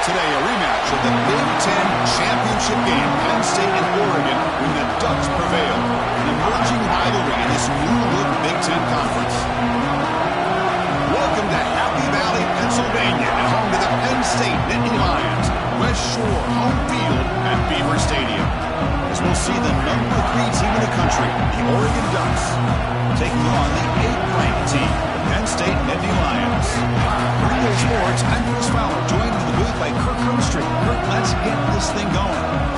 Today, a rematch of the Big Ten championship game. Penn State and Oregon when the Ducks prevail. An emerging rivalry in this new-look Big Ten conference. Welcome to Happy Valley, Pennsylvania, and home to the Penn State Nittany Lions. West Shore home field at Beaver Stadium. As we'll see the number 3 team in the country, the Oregon Ducks, taking on the 8th-ranked team, the Penn State Nittany Lions. Radio Sports, I'm Chris Fowler, joined in the booth by Kirk Hermstreet. Kirk, let's get this thing going.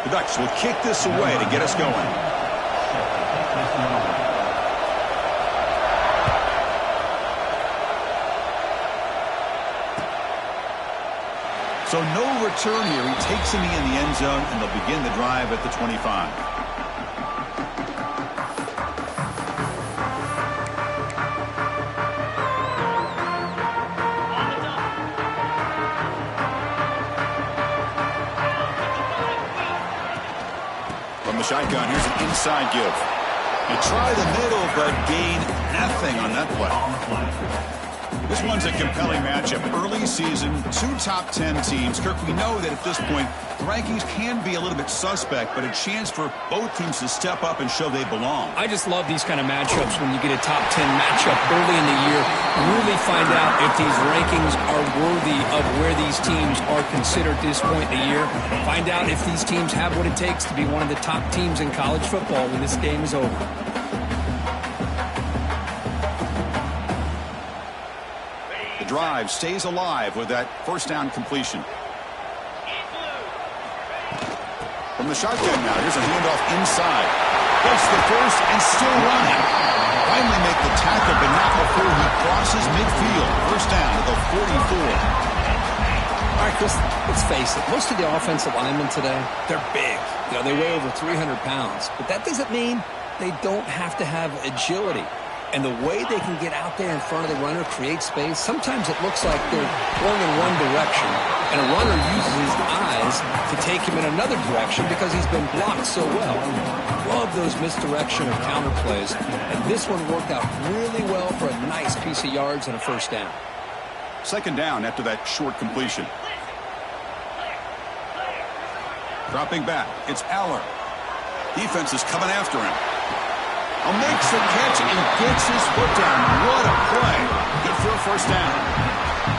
The Ducks will kick this away to get us going. So no return here. He takes him in the end zone, and they'll begin the drive at the 25. Shotgun, here's an inside give. You try the middle, but gain nothing on that play. This one's a compelling matchup. Early season, 2 top 10 teams. Kirk, we know that at this point, the rankings can be a little bit suspect, but a chance for both teams to step up and show they belong. I just love these kind of matchups when you get a top 10 matchup early in the year. Really find out if these rankings are worthy of where these teams are considered at this point in the year. Find out if these teams have what it takes to be one of the top teams in college football when this game is over. The drive stays alive with that first down completion. From the shotgun now, here's a handoff inside. Gets the first and still running. Finally make the tackle, but not before he crosses midfield. First down to the 44. All right, Chris, let's face it. Most of the offensive linemen today, they're big. You know, they weigh over 300 pounds. But that doesn't mean they don't have to have agility. And the way they can get out there in front of the runner, create space, sometimes it looks like they're going in one direction, and a runner uses his eyes to take him in another direction because he's been blocked so well. Love those misdirection or counter plays, and this one worked out really well for a nice piece of yards and a first down. Second down after that short completion. Dropping back, it's Aller. Defense is coming after him. Makes the catch and gets his foot down. What a play. Good for a first down.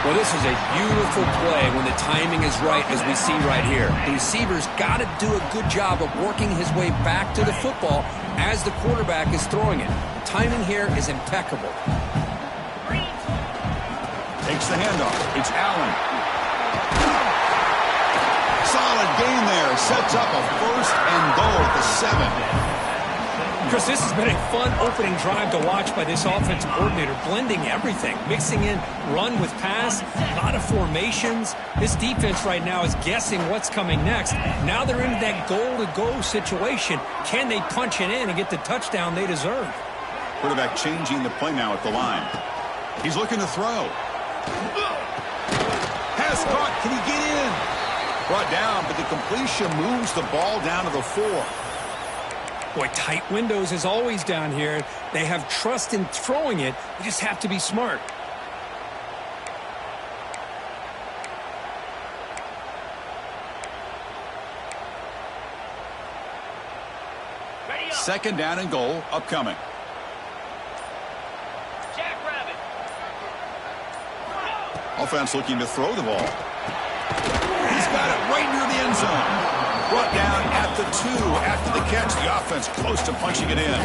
Well, this is a beautiful play when the timing is right, as we see right here. The receiver's got to do a good job of working his way back to the football as the quarterback is throwing it. The timing here is impeccable. Takes the handoff. It's Allen. Solid gain there. Sets up a first and goal at the 7. Chris, this has been a fun opening drive to watch by this offensive coordinator, blending everything, mixing in run with pass, a lot of formations. This defense right now is guessing what's coming next. Now they're into that goal-to-go situation. Can they punch it in and get the touchdown they deserve? Quarterback changing the play now at the line. He's looking to throw. Pass caught. Can he get in? Brought down, but the completion moves the ball down to the 4. Boy, tight windows is always down here. They have trust in throwing it. You just have to be smart. Second down and goal upcoming. Offense looking to throw the ball. He's got it right near the end zone. Brought down at the 2 after the catch. The offense close to punching it in.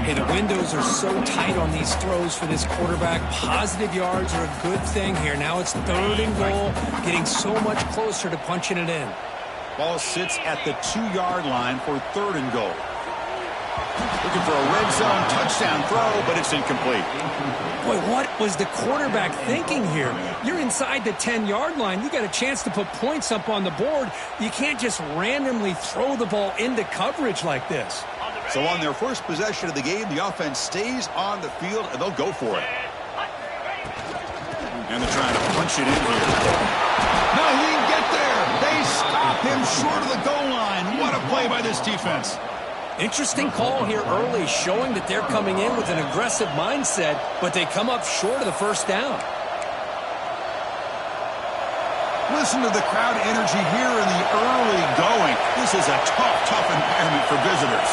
Hey, the windows are so tight on these throws for this quarterback. Positive yards are a good thing here. Now it's 3rd and goal, getting so much closer to punching it in. Ball sits at the 2-yard line for 3rd and goal. Looking for a red zone touchdown throw, but it's incomplete. Boy, what was the quarterback thinking here? You're inside the 10-yard line. You got a chance to put points up on the board. You can't just randomly throw the ball into coverage like this. So on their first possession of the game, the offense stays on the field, and they'll go for it. And they're trying to punch it in here. No, he didn't get there. They stop him short of the goal line. What a play by this defense. Interesting call here early, showing that they're coming in with an aggressive mindset, but they come up short of the first down. Listen to the crowd energy here in the early going. This is a tough environment for visitors.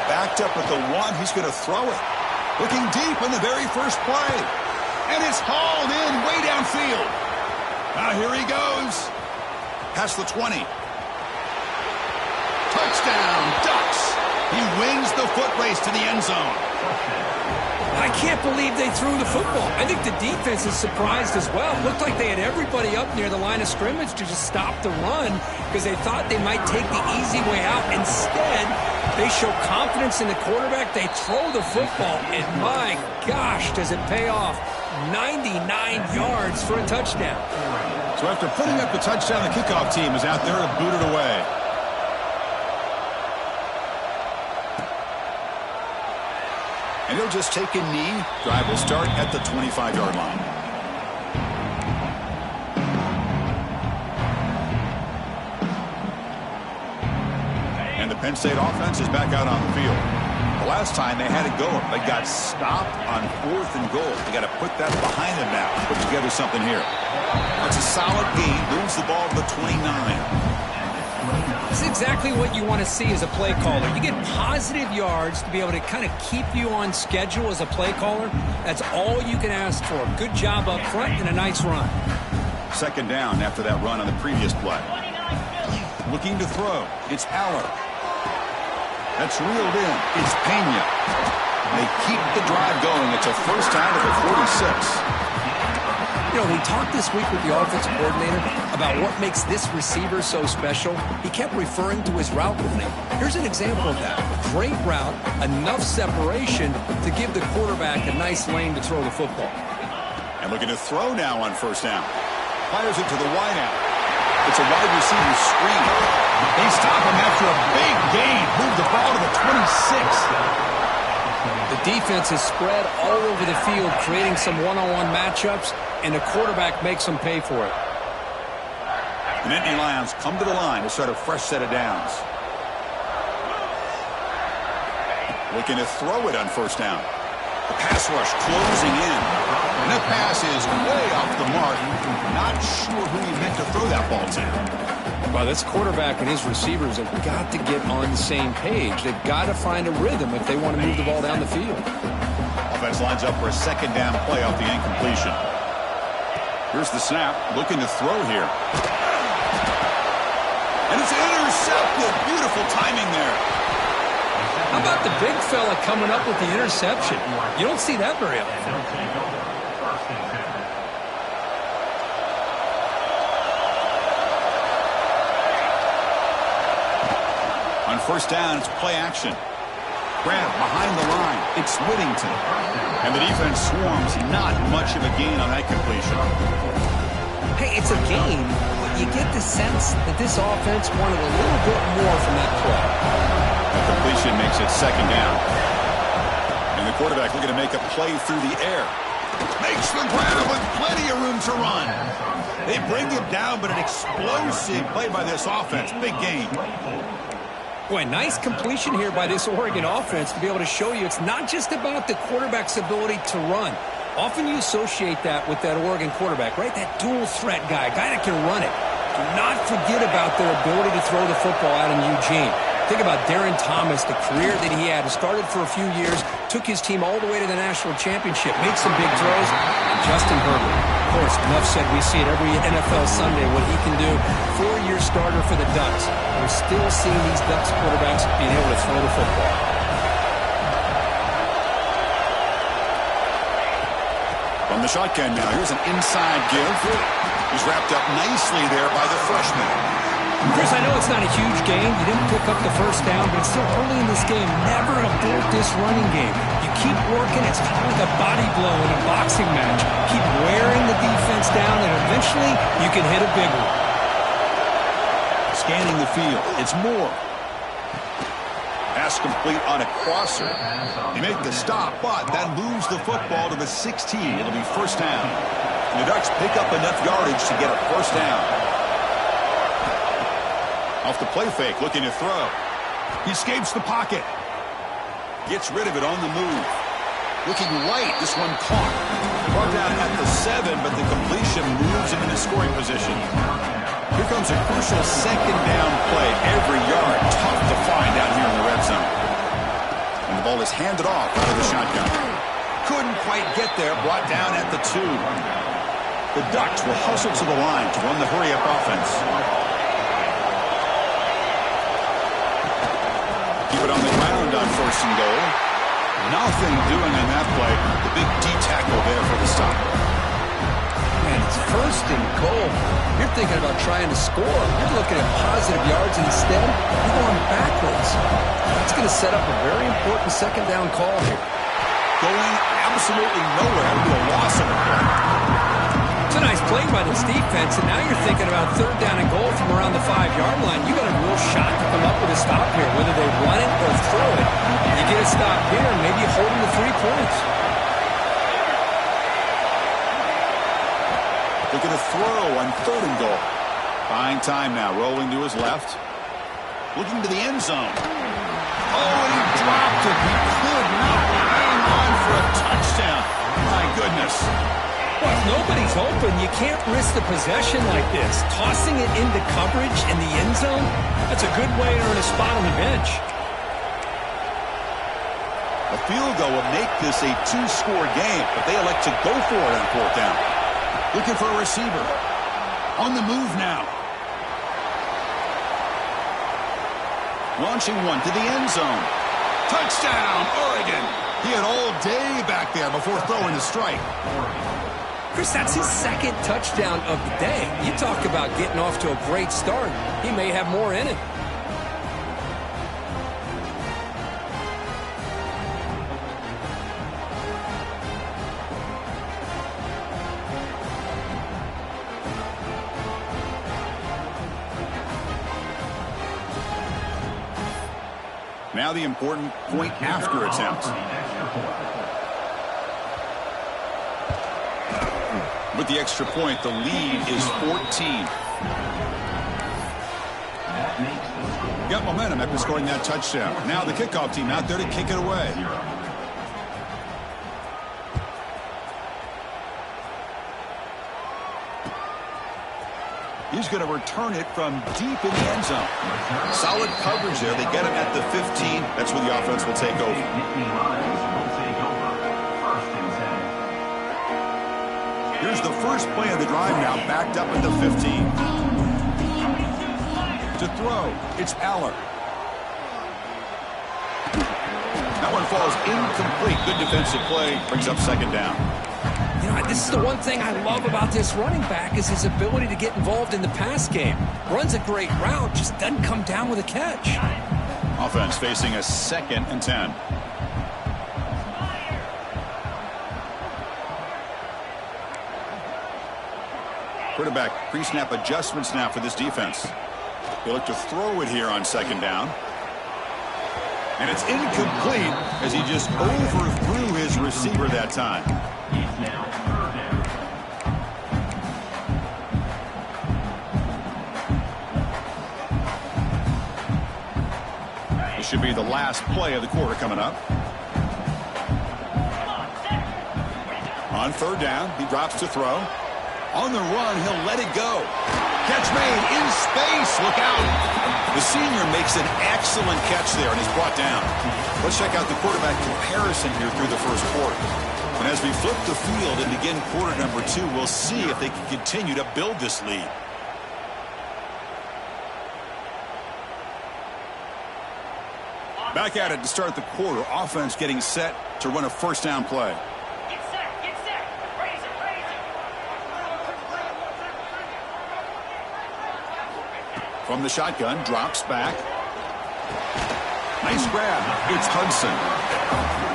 Backed up at the 1, he's going to throw it. Looking deep in the very first play. And it's hauled in way downfield. Now here he goes. Past the 20. Touchdown, Ducks. He wins the foot race to the end zone. I can't believe they threw the football. I think the defense is surprised as well. Looked like they had everybody up near the line of scrimmage to just stop the run because they thought they might take the easy way out. Instead, they show confidence in the quarterback. They throw the football, and my gosh, does it pay off. 99 yards for a touchdown. So after putting up the touchdown, the kickoff team is out there to boot it away. And he'll just take a knee. Drive will start at the 25-yard line. And the Penn State offense is back out on the field. The last time they had it going, they got stopped on 4th and goal. They got to put that behind them now. Put together something here. That's a solid gain. Moves the ball to the 29. This is exactly what you want to see as a play caller. You get positive yards to be able to kind of keep you on schedule as a play caller. That's all you can ask for. Good job up front and a nice run. 2nd down after that run on the previous play. Looking to throw. It's Aller. That's reeled in. It's Pena. They keep the drive going. It's a first down to the 46. You know, we talked this week with the offensive coordinator about what makes this receiver so special. He kept referring to his route running. Here's an example of that. Great route, enough separation to give the quarterback a nice lane to throw the football. And looking to throw now on first down. Fires it to the wideout. It's a wide receiver screen. They stop him after a big gain. Move the ball to the 26. The defense is spread all over the field, creating some one-on-one matchups, and the quarterback makes them pay for it. The Nittany Lions come to the line to start a fresh set of downs. Looking to throw it on first down. The pass rush closing in. And that pass is way off the mark. Not sure who he meant to throw that ball to. Well, this quarterback and his receivers have got to get on the same page. They've got to find a rhythm if they want to move the ball down the field. Offense lines up for a 2nd down play off the incompletion. Here's the snap. Looking to throw here. And it's intercepted. Beautiful timing there. How about the big fella coming up with the interception? You don't see that very often. On first down, it's play action. Grab behind the line. It's Whittington. And the defense swarms. Not much of a gain on that completion. Hey, it's a gain, but you get the sense that this offense wanted a little bit more from that play. The completion makes it 2nd down. And the quarterback looking to make a play through the air. Makes the grab with plenty of room to run. They bring him down, but an explosive play by this offense. Big gain. Boy, nice completion here by this Oregon offense to be able to show you it's not just about the quarterback's ability to run. Often you associate that with that Oregon quarterback, right? That dual threat guy that can run it. Do not forget about their ability to throw the football out in Eugene. Think about Darren Thomas, the career that he had. Started for a few years, took his team all the way to the national championship, made some big throws, and Justin Herbert. Of course, enough said, we see it every NFL Sunday, what he can do. 4-year starter for the Ducks. We're still seeing these Ducks quarterbacks being able to throw the football. the shotgun now. Here's an inside give. He's wrapped up nicely there by the freshman. Chris, I know it's not a huge game. You didn't pick up the first down, but it's still early in this game. Never abort this running game. You keep working. It's kind of like a body blow in a boxing match. Keep wearing the defense down, and eventually you can hit a big one. Scanning the field. It's Moore. Pass complete on a crosser. They make the stop, but that moves the football to the 16. It'll be first down. And the Ducks pick up enough yardage to get a first down. Off the play fake, looking to throw. He escapes the pocket. Gets rid of it on the move. Looking light, this one caught. Brought down at the 7, but the completion moves him into scoring position. Here comes a crucial second down play. Every yard tough to find down here in the red zone. And the ball is handed off out of the shotgun. Couldn't quite get there, brought down at the 2. The Ducks will hustle to the line to run the hurry-up offense. Keep it on the ground on first and goal. Nothing doing on that play. The big D tackle there for the stop. Man, it's first and goal. You're thinking about trying to score. You're looking at positive yards, and instead you're going backwards. That's going to set up a very important second down call here. Going absolutely nowhere. It'll be a loss of a play. It's a nice play by this defense, and now you're thinking about third down and goal from around the 5-yard line. You got a real shot to come up with a stop here, whether they run it or throw it. You get a stop here, and maybe you hold them to 3 points. Look at a throw on third and goal. Buying time now, rolling to his left. Looking to the end zone. Oh, and he dropped it. He could not hang on for a touchdown. My goodness. Well, if nobody's open, you can't risk the possession like this. Tossing it into coverage in the end zone, that's a good way to earn a spot on the bench. A field goal will make this a 2-score game, but they elect to go for it on fourth down. Looking for a receiver. On the move now. Launching one to the end zone. Touchdown, Oregon. He had all day back there before throwing the strike. Chris, that's his second touchdown of the day. You talk about getting off to a great start. He may have more in it. Now the important point after attempt. With the extra point, the lead is 14. Got momentum after scoring that touchdown. Now the kickoff team out there to kick it away. He's going to return it from deep in the end zone. Solid coverage there. They get him at the 15. That's where the offense will take over. Here's the first play of the drive now, backed up at the 15. To throw, it's Aller. That one falls incomplete. Good defensive play. Brings up second down. You know, this is the one thing I love about this running back is his ability to get involved in the pass game. Runs a great route, just doesn't come down with a catch. Offense facing a 2nd and 10. Quarterback pre-snap adjustments now for this defense. They look to throw it here on second down. And it's incomplete as he just overthrew his receiver that time. This should be the last play of the quarter coming up. On third down, he drops to throw. On the run, he'll let it go. Catch made in space. Look out. The senior makes an excellent catch there and is brought down. Let's check out the quarterback comparison here through the first quarter. And as we flip the field and begin quarter number 2, we'll see if they can continue to build this lead. Back at it to start the quarter. Offense getting set to run a first down play. Get set, get set. Razor, From the shotgun, drops back. Nice grab. It's Hudson.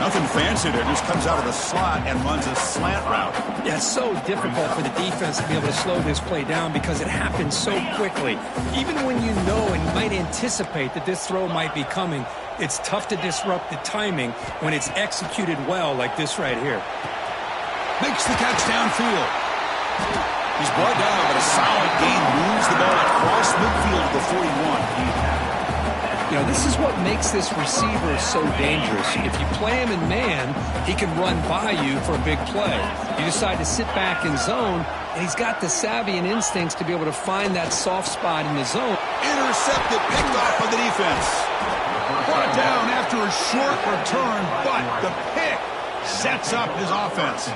Nothing fancy there. Just comes out of the slot and runs a slant route. Yeah, it's so difficult for the defense to be able to slow this play down because it happens so quickly. Even when you know and you might anticipate that this throw might be coming, it's tough to disrupt the timing when it's executed well like this right here. Makes the catch downfield. He's brought down, but a solid gain moves the ball across midfield to the 41. You know, this is what makes this receiver so dangerous. If you play him in man, he can run by you for a big play. You decide to sit back in zone, and he's got the savvy and instincts to be able to find that soft spot in the zone. Intercepted, picked off by the defense. Brought down after a short return, but the pick sets up his offense.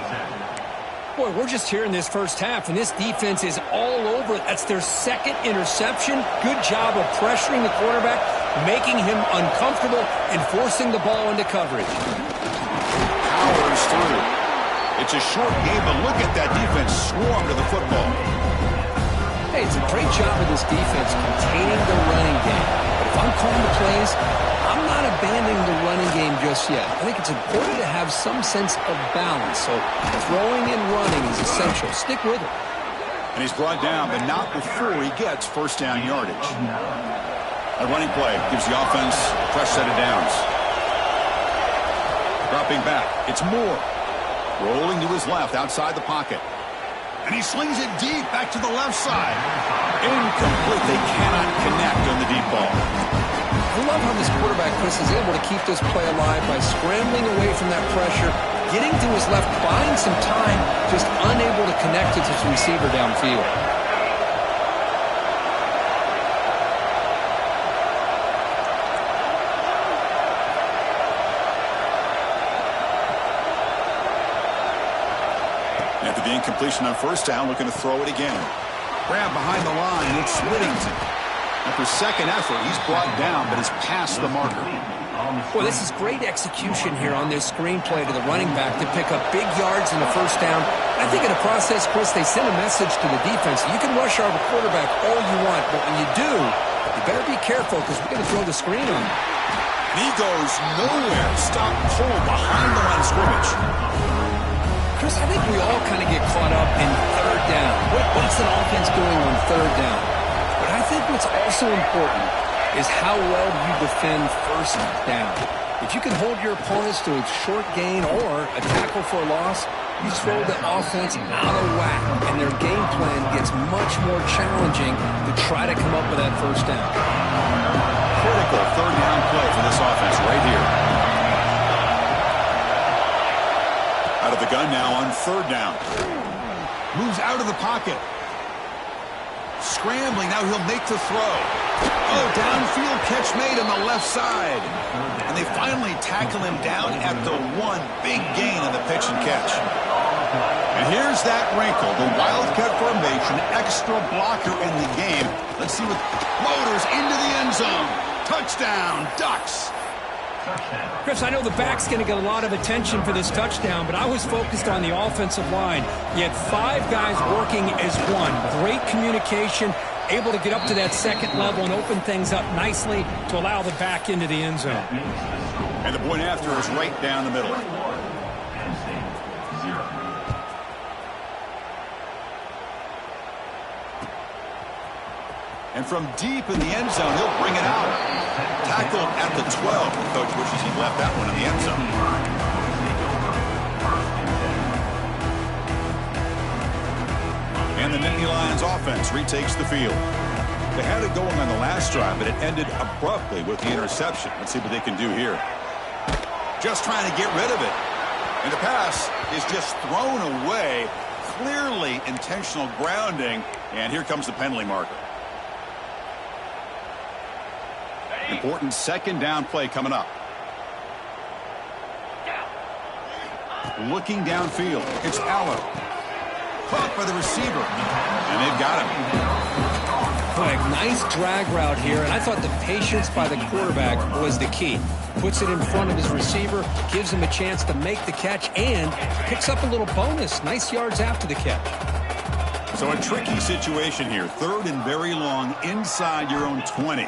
Boy, we're just here in this first half, and this defense is all over it. That's their second interception. Good job of pressuring the quarterback, making him uncomfortable, and forcing the ball into coverage. Powers through. It's a short game, but look at that defense swarm to the football. Hey, it's a great job of this defense containing the running game. But if I'm calling the plays, I'm not abandoning the running game just yet. I think it's important to have some sense of balance. So throwing and running is essential. Stick with it. And he's brought down, but not before he gets first down yardage. A running play gives the offense a fresh set of downs. Dropping back. It's Moore. Rolling to his left outside the pocket. And he slings it deep back to the left side. Incomplete. They cannot connect on the deep ball. I love how this quarterback, Chris, is able to keep this play alive by scrambling away from that pressure, getting to his left, buying some time, just unable to connect with his receiver downfield. After the incompletion on first down, looking to throw it again. Grab behind the line, it's Whittington. After second effort, he's brought down, but is past the marker. Boy, this is great execution here on this screenplay to the running back to pick up big yards in the first down. I think in the process, Chris, they send a message to the defense. You can rush our quarterback all you want, but when you do, you better be careful because we're going to throw the screen on him. And he goes nowhere. Stop cold behind the line of scrimmage. Chris, I think we all kind of get caught up in third down. What's an offense doing on third down? But I think what's also important is how well you defend first down. If you can hold your opponents to a short gain or a tackle for a loss, you throw the offense out of whack, and their game plan gets much more challenging to try to come up with that first down. Critical third down play for this offense right here. Out of the gun now on third down. Moves out of the pocket. Scrambling, now he'll make the throw. Oh, downfield catch made on the left side. And they finally tackle him down at the one. Big gain on the pitch and catch. And here's that wrinkle, the Wildcat formation, extra blocker in the game. Let's see what motors into the end zone. Touchdown, Ducks. Chris, I know the back's going to get a lot of attention for this touchdown, but I was focused on the offensive line. You had 5 guys working as one. Great communication, able to get up to that second level and open things up nicely to allow the back into the end zone. And the point after is right down the middle. And from deep in the end zone, he'll bring it out. Tackled at the 12. The coach wishes he'd left that one in the end zone. And the Nittany Lions offense retakes the field. They had it going on the last drive, but it ended abruptly with the interception. Let's see what they can do here. Just trying to get rid of it. And the pass is just thrown away. Clearly intentional grounding. And here comes the penalty marker. Important second down play coming up. Looking downfield. It's Allen. Caught by the receiver. And they've got him. Boy, nice drag route here, and I thought the patience by the quarterback was the key. Puts it in front of his receiver, gives him a chance to make the catch, and picks up a little bonus. Nice yards after the catch. So a tricky situation here. Third and very long inside your own 20.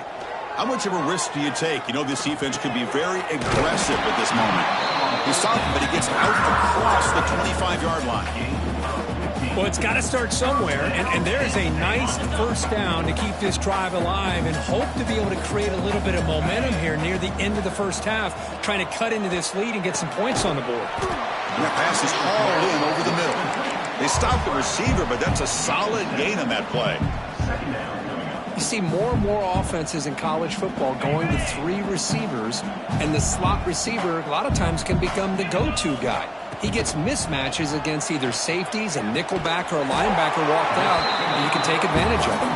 How much of a risk do you take? You know, this defense could be very aggressive at this moment. He's stopped, but he gets out across the 25-yard line. Well, it's got to start somewhere, and there's a nice first down to keep this drive alive and hope to be able to create a little bit of momentum here near the end of the first half, trying to cut into this lead and get some points on the board. And that pass is hauled in over the middle. They stopped the receiver, but that's a solid gain on that play. You see more and more offenses in college football going to 3 receivers, and the slot receiver a lot of times can become the go-to guy. He gets mismatches against either safeties, a nickelback, or a linebacker walked out, and you can take advantage of it.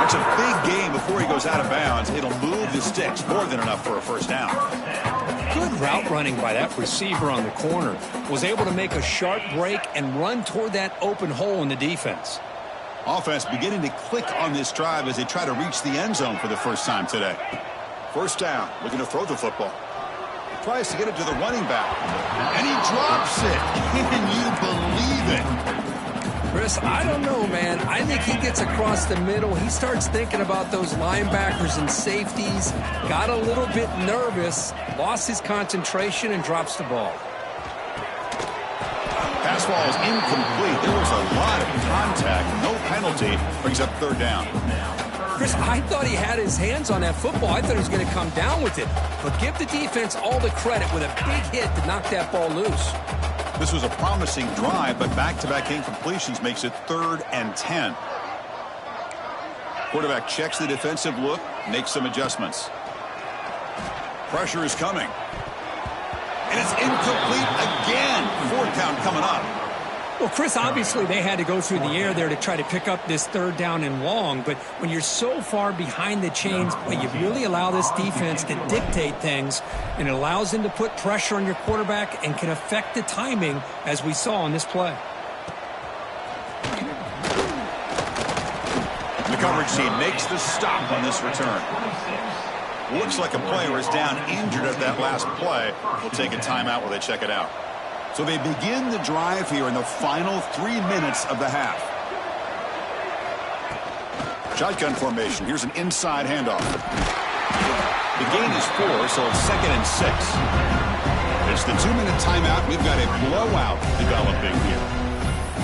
That's a big gain before he goes out of bounds. It'll move the sticks more than enough for a first down. Good route running by that receiver on the corner. Was able to make a sharp break and run toward that open hole in the defense. Offense beginning to click on this drive as they try to reach the end zone for the first time today. First down, looking to throw the football. Tries to get it to the running back. And he drops it. Can you believe it? Chris, I don't know, man. I think he gets across the middle. He starts thinking about those linebackers and safeties. Got a little bit nervous. Lost his concentration and drops the ball. Pass ball is incomplete. There was a lot of contact. No penalty. Brings up third down. Chris, I thought he had his hands on that football. I thought he was going to come down with it. But give the defense all the credit with a big hit to knock that ball loose. This was a promising drive, but back-to-back incompletions makes it 3rd and 10. Quarterback checks the defensive look, makes some adjustments. Pressure is coming. And it's incomplete again. 4th down coming up. Well, Chris, obviously they had to go through the air there to try to pick up this 3rd down and long, but when you're so far behind the chains, you really allow this defense to dictate things, and it allows them to put pressure on your quarterback and can affect the timing, as we saw on this play. The coverage team makes the stop on this return. Looks like a player is down injured at that last play. We'll take a timeout while they check it out. So they begin the drive here in the final 3 minutes of the half. Shotgun formation. Here's an inside handoff. The gain is 4, so it's 2nd and 6. It's the 2-minute timeout. We've got a blowout developing here.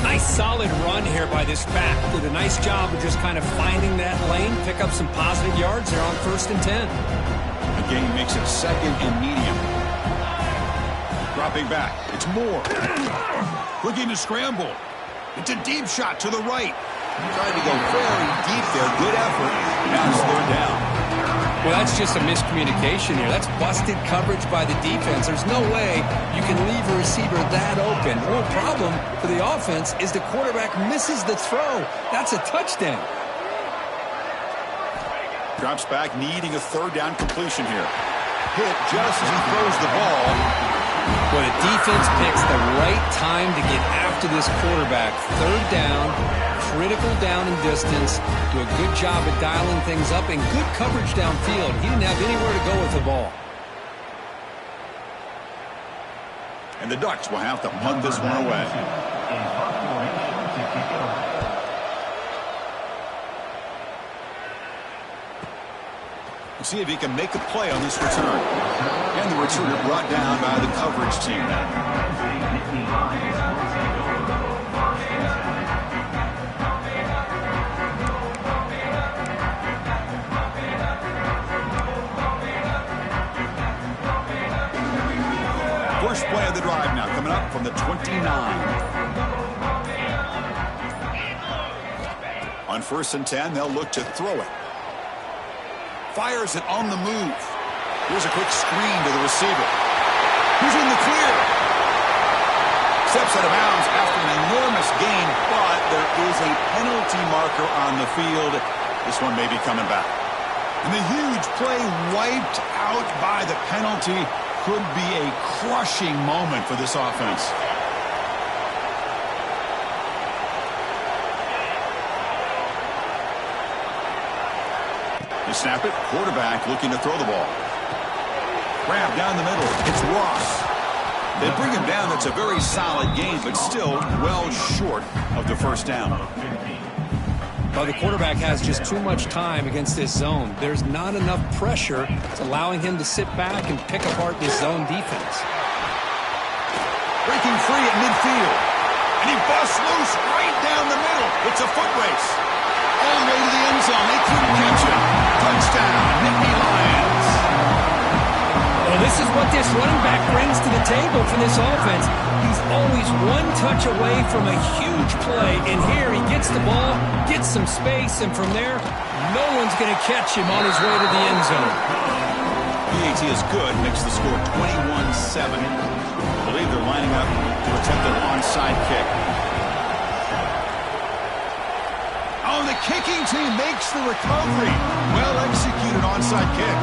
Nice solid run here by this back. Did a nice job of just kind of finding that lane, pick up some positive yards there on 1st and 10. The gain makes it 2nd and medium. Dropping back. It's Moore. Looking to scramble. It's a deep shot to the right. Trying to go very deep there. Good effort. Now it's 3rd down. Well, that's just a miscommunication here. That's busted coverage by the defense. There's no way you can leave a receiver that open. The whole problem for the offense is the quarterback misses the throw. That's a touchdown. Drops back, needing a 3rd down completion here. Hit just as he throws the ball. Well, the defense picks the right time to get after this quarterback. 3rd down, critical down and distance. Do a good job of dialing things up and good coverage downfield. He didn't have anywhere to go with the ball. And the Ducks will have to punt this one away. We'll see if he can make a play on this return. And the returner brought down by the coverage team. First play of the drive now coming up from the 29. On 1st and 10, they'll look to throw it. Fires it on the move. Here's a quick screen to the receiver. Who's in the clear? Steps out of bounds after an enormous gain, but there is a penalty marker on the field. This one may be coming back. And the huge play wiped out by the penalty could be a crushing moment for this offense. They snap it. Quarterback looking to throw the ball. Grab down the middle. It's Ross. They bring him down. That's a very solid game, but still well short of the first down. Well, the quarterback has just too much time against this zone. There's not enough pressure. It's allowing him to sit back and pick apart this zone defense. Breaking free at midfield. And he busts loose right down the middle. It's a foot race. All the way to the end zone. They couldn't catch him. Touchdown, Nittany Lions. Well, this is what this running back brings to the table for this offense. He's always one touch away from a huge play, and here he gets the ball, gets some space, and from there, no one's going to catch him on his way to the end zone. PAT is good, makes the score 21-7. I believe they're lining up to attempt an onside kick. Oh, the kicking team makes the recovery. Well executed onside kick.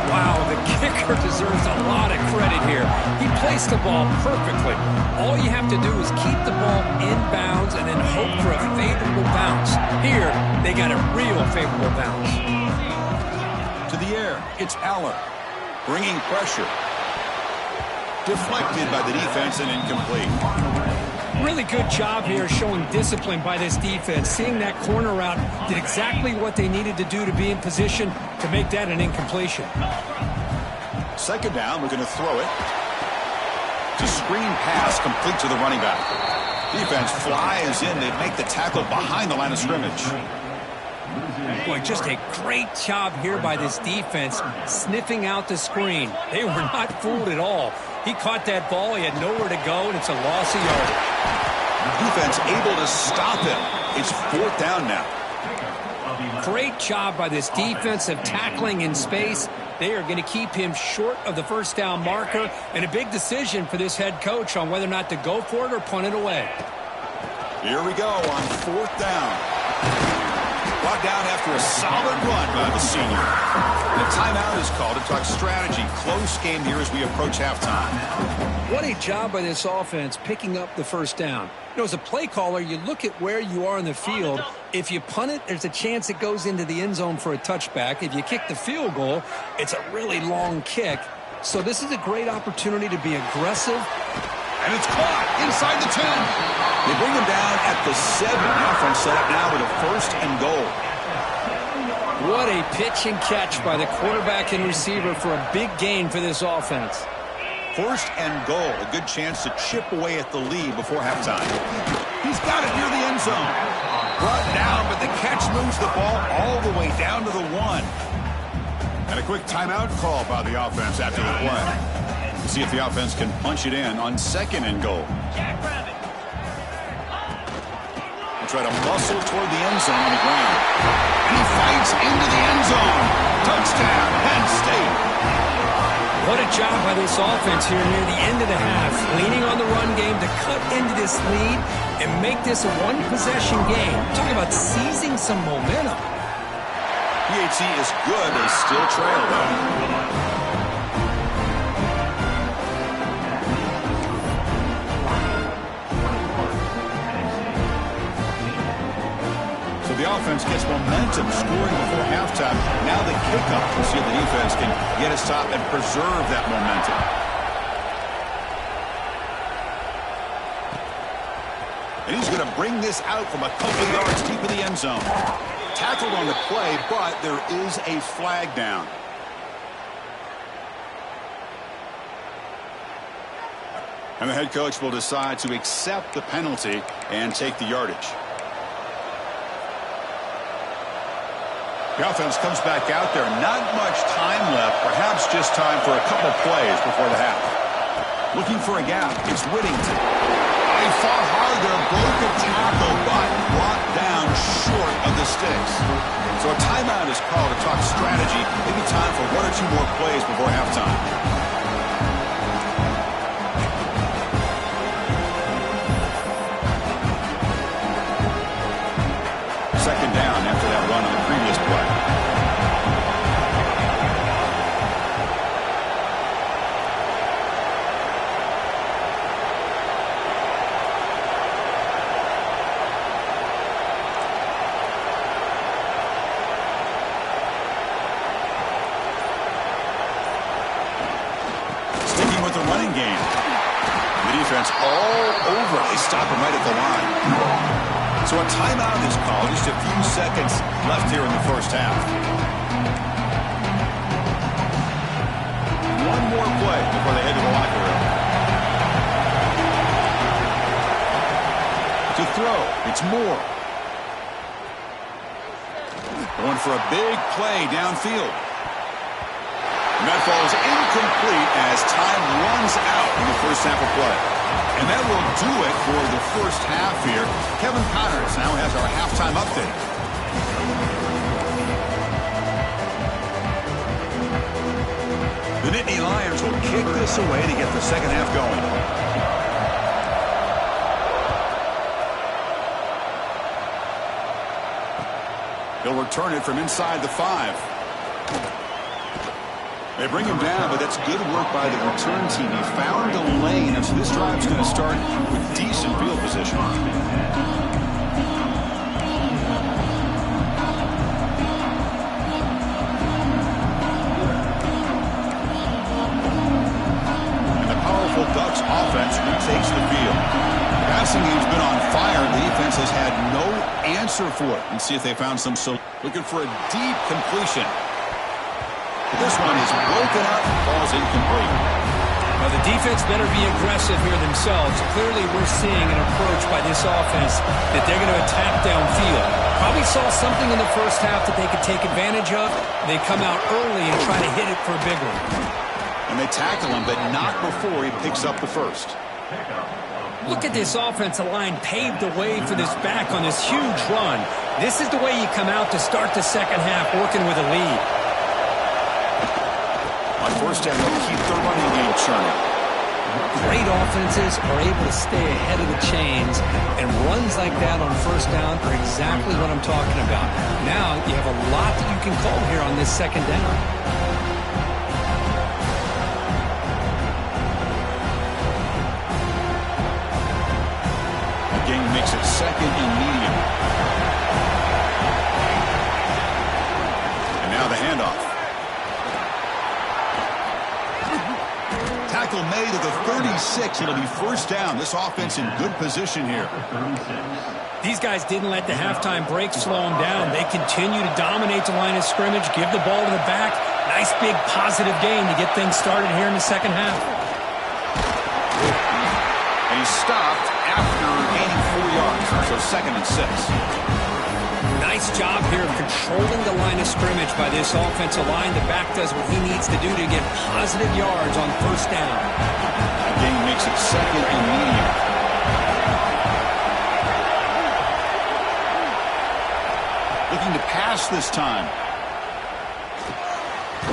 Wow, the kicker deserves a lot of credit here. He placed the ball perfectly. All you have to do is keep the ball in bounds and then hope for a favorable bounce. Here, they got a real favorable bounce. To the air, it's Aller. Bringing pressure. Deflected by the defense and incomplete. Really good job here showing discipline by this defense. Seeing that corner route did exactly what they needed to do to be in position to make that an incompletion. Second down, we're going to throw it. To screen pass complete to the running back. Defense flies in. They make the tackle behind the line of scrimmage. Boy, just a great job here by this defense, sniffing out the screen. They were not fooled at all. He caught that ball, he had nowhere to go, and it's a loss of yardage. Defense able to stop him. It's fourth down now. Great job by this defense of tackling in space. They are going to keep him short of the first down marker, and a big decision for this head coach on whether or not to go for it or punt it away. Here we go on fourth down. Brought down after a solid run by the senior. And a timeout is called to talk strategy. Close game here as we approach halftime. What a job by this offense picking up the first down. You know, as a play caller, you look at where you are in the field. If you punt it, there's a chance it goes into the end zone for a touchback. If you kick the field goal, it's a really long kick. So this is a great opportunity to be aggressive. And it's caught inside the 10. They bring him down at the 7. The offense set up now with a first and goal. What a pitch and catch by the quarterback and receiver for a big gain for this offense. First and goal. A good chance to chip away at the lead before halftime. He's got it near the end zone. Brought down, but the catch moves the ball all the way down to the 1. And a quick timeout call by the offense after the play. To see if the offense can punch it in on second and goal. We'll try to muscle toward the end zone on the ground. And he fights into the end zone. Touchdown, Penn State. What a job by this offense here near the end of the half. Leaning on the run game to cut into this lead and make this a one-possession game. Talk about seizing some momentum. PAT is good. They still trail, though. The offense gets momentum, scoring before halftime. Now the kickoff. We'll see if the defense can get a stop and preserve that momentum. And he's going to bring this out from a couple yards deep in the end zone. Tackled on the play, but there is a flag down. And the head coach will decide to accept the penalty and take the yardage. The offense comes back out there. Not much time left. Perhaps just time for a couple plays before the half. Looking for a gap. It's Whittington. He fought hard there. Broke a tackle, but brought down short of the sticks. So a timeout is called to talk strategy. Maybe time for one or two more plays before halftime. Second down after that run on the previous play. Sticking with the running game. defense all over. They stop him right at the line. So a timeout is called. Just a few seconds left here in the first half. One more play before they head to the locker room. To throw, it's Moore. Going for a big play downfield. And that falls incomplete as time runs out in the first half of play. And that will do it for the first half here. Kevin Connors now has our halftime update. The Nittany Lions will kick this away to get the second half going. He'll return it from inside the 5. They bring him down, but that's good work by the return team. He found a lane, and so this drive's going to start with decent field position. And the powerful Ducks offense retakes the field. The passing game's been on fire. The defense has had no answer for it. And see if they found some. So looking for a deep completion. But this one is broken up. Ball's incomplete. Well, the defense better be aggressive here themselves. Clearly, we're seeing an approach by this offense that they're going to attack downfield. Probably saw something in the first half that they could take advantage of. They come out early and try to hit it for a big one. And they tackle him, but not before he picks up the first. Look at this offensive line paved the way for this back on this huge run. This is the way you come out to start the second half working with a lead. On first down, they'll keep the running game churning. Great offenses are able to stay ahead of the chains, and runs like that on first down are exactly what I'm talking about. Now you have a lot that you can call here on this second down. Makes it second and medium. And now the handoff. Tackle made at the 36. It'll be first down. This offense in good position here. These guys didn't let the halftime break slow them down. They continue to dominate the line of scrimmage, give the ball to the back. Nice big positive gain to get things started here in the second half. And he stopped after gaining 4 yards, so second and 6. Nice job here of controlling the line of scrimmage by this offensive line. The back does what he needs to do to get positive yards on first down. That gain makes it second and medium. Looking to pass this time.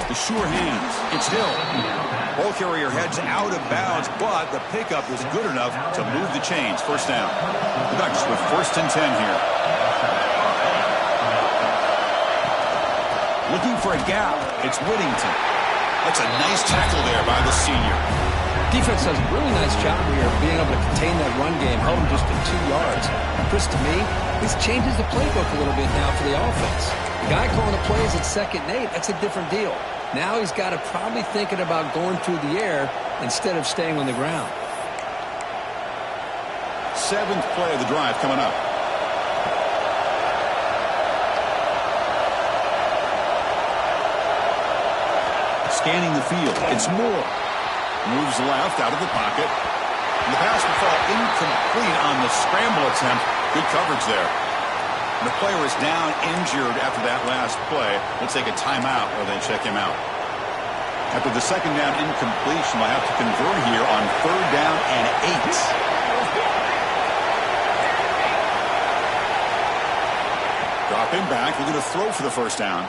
The sure hands. It's Hill. Ball carrier heads out of bounds, but the pickup is good enough to move the chains. First down. The Ducks with first and 10 here. Looking for a gap. It's Whittington. That's a nice tackle there by the senior. Defense does a really nice job here of being able to contain that run game, held him just to 2 yards. Chris, to me, this changes the playbook a little bit now for the offense. The guy calling the plays at 2nd and 8, that's a different deal. Now he's got to probably thinking about going through the air instead of staying on the ground. 7th play of the drive coming up. Scanning the field. It's Moore. Moves left out of the pocket. And the pass will fall incomplete on the scramble attempt. Good coverage there. And the player is down injured after that last play. We'll take a timeout or they check him out. After the second down incompletion, we'll have to convert here on 3rd down and 8. Drop him back. We're going to throw for the first down.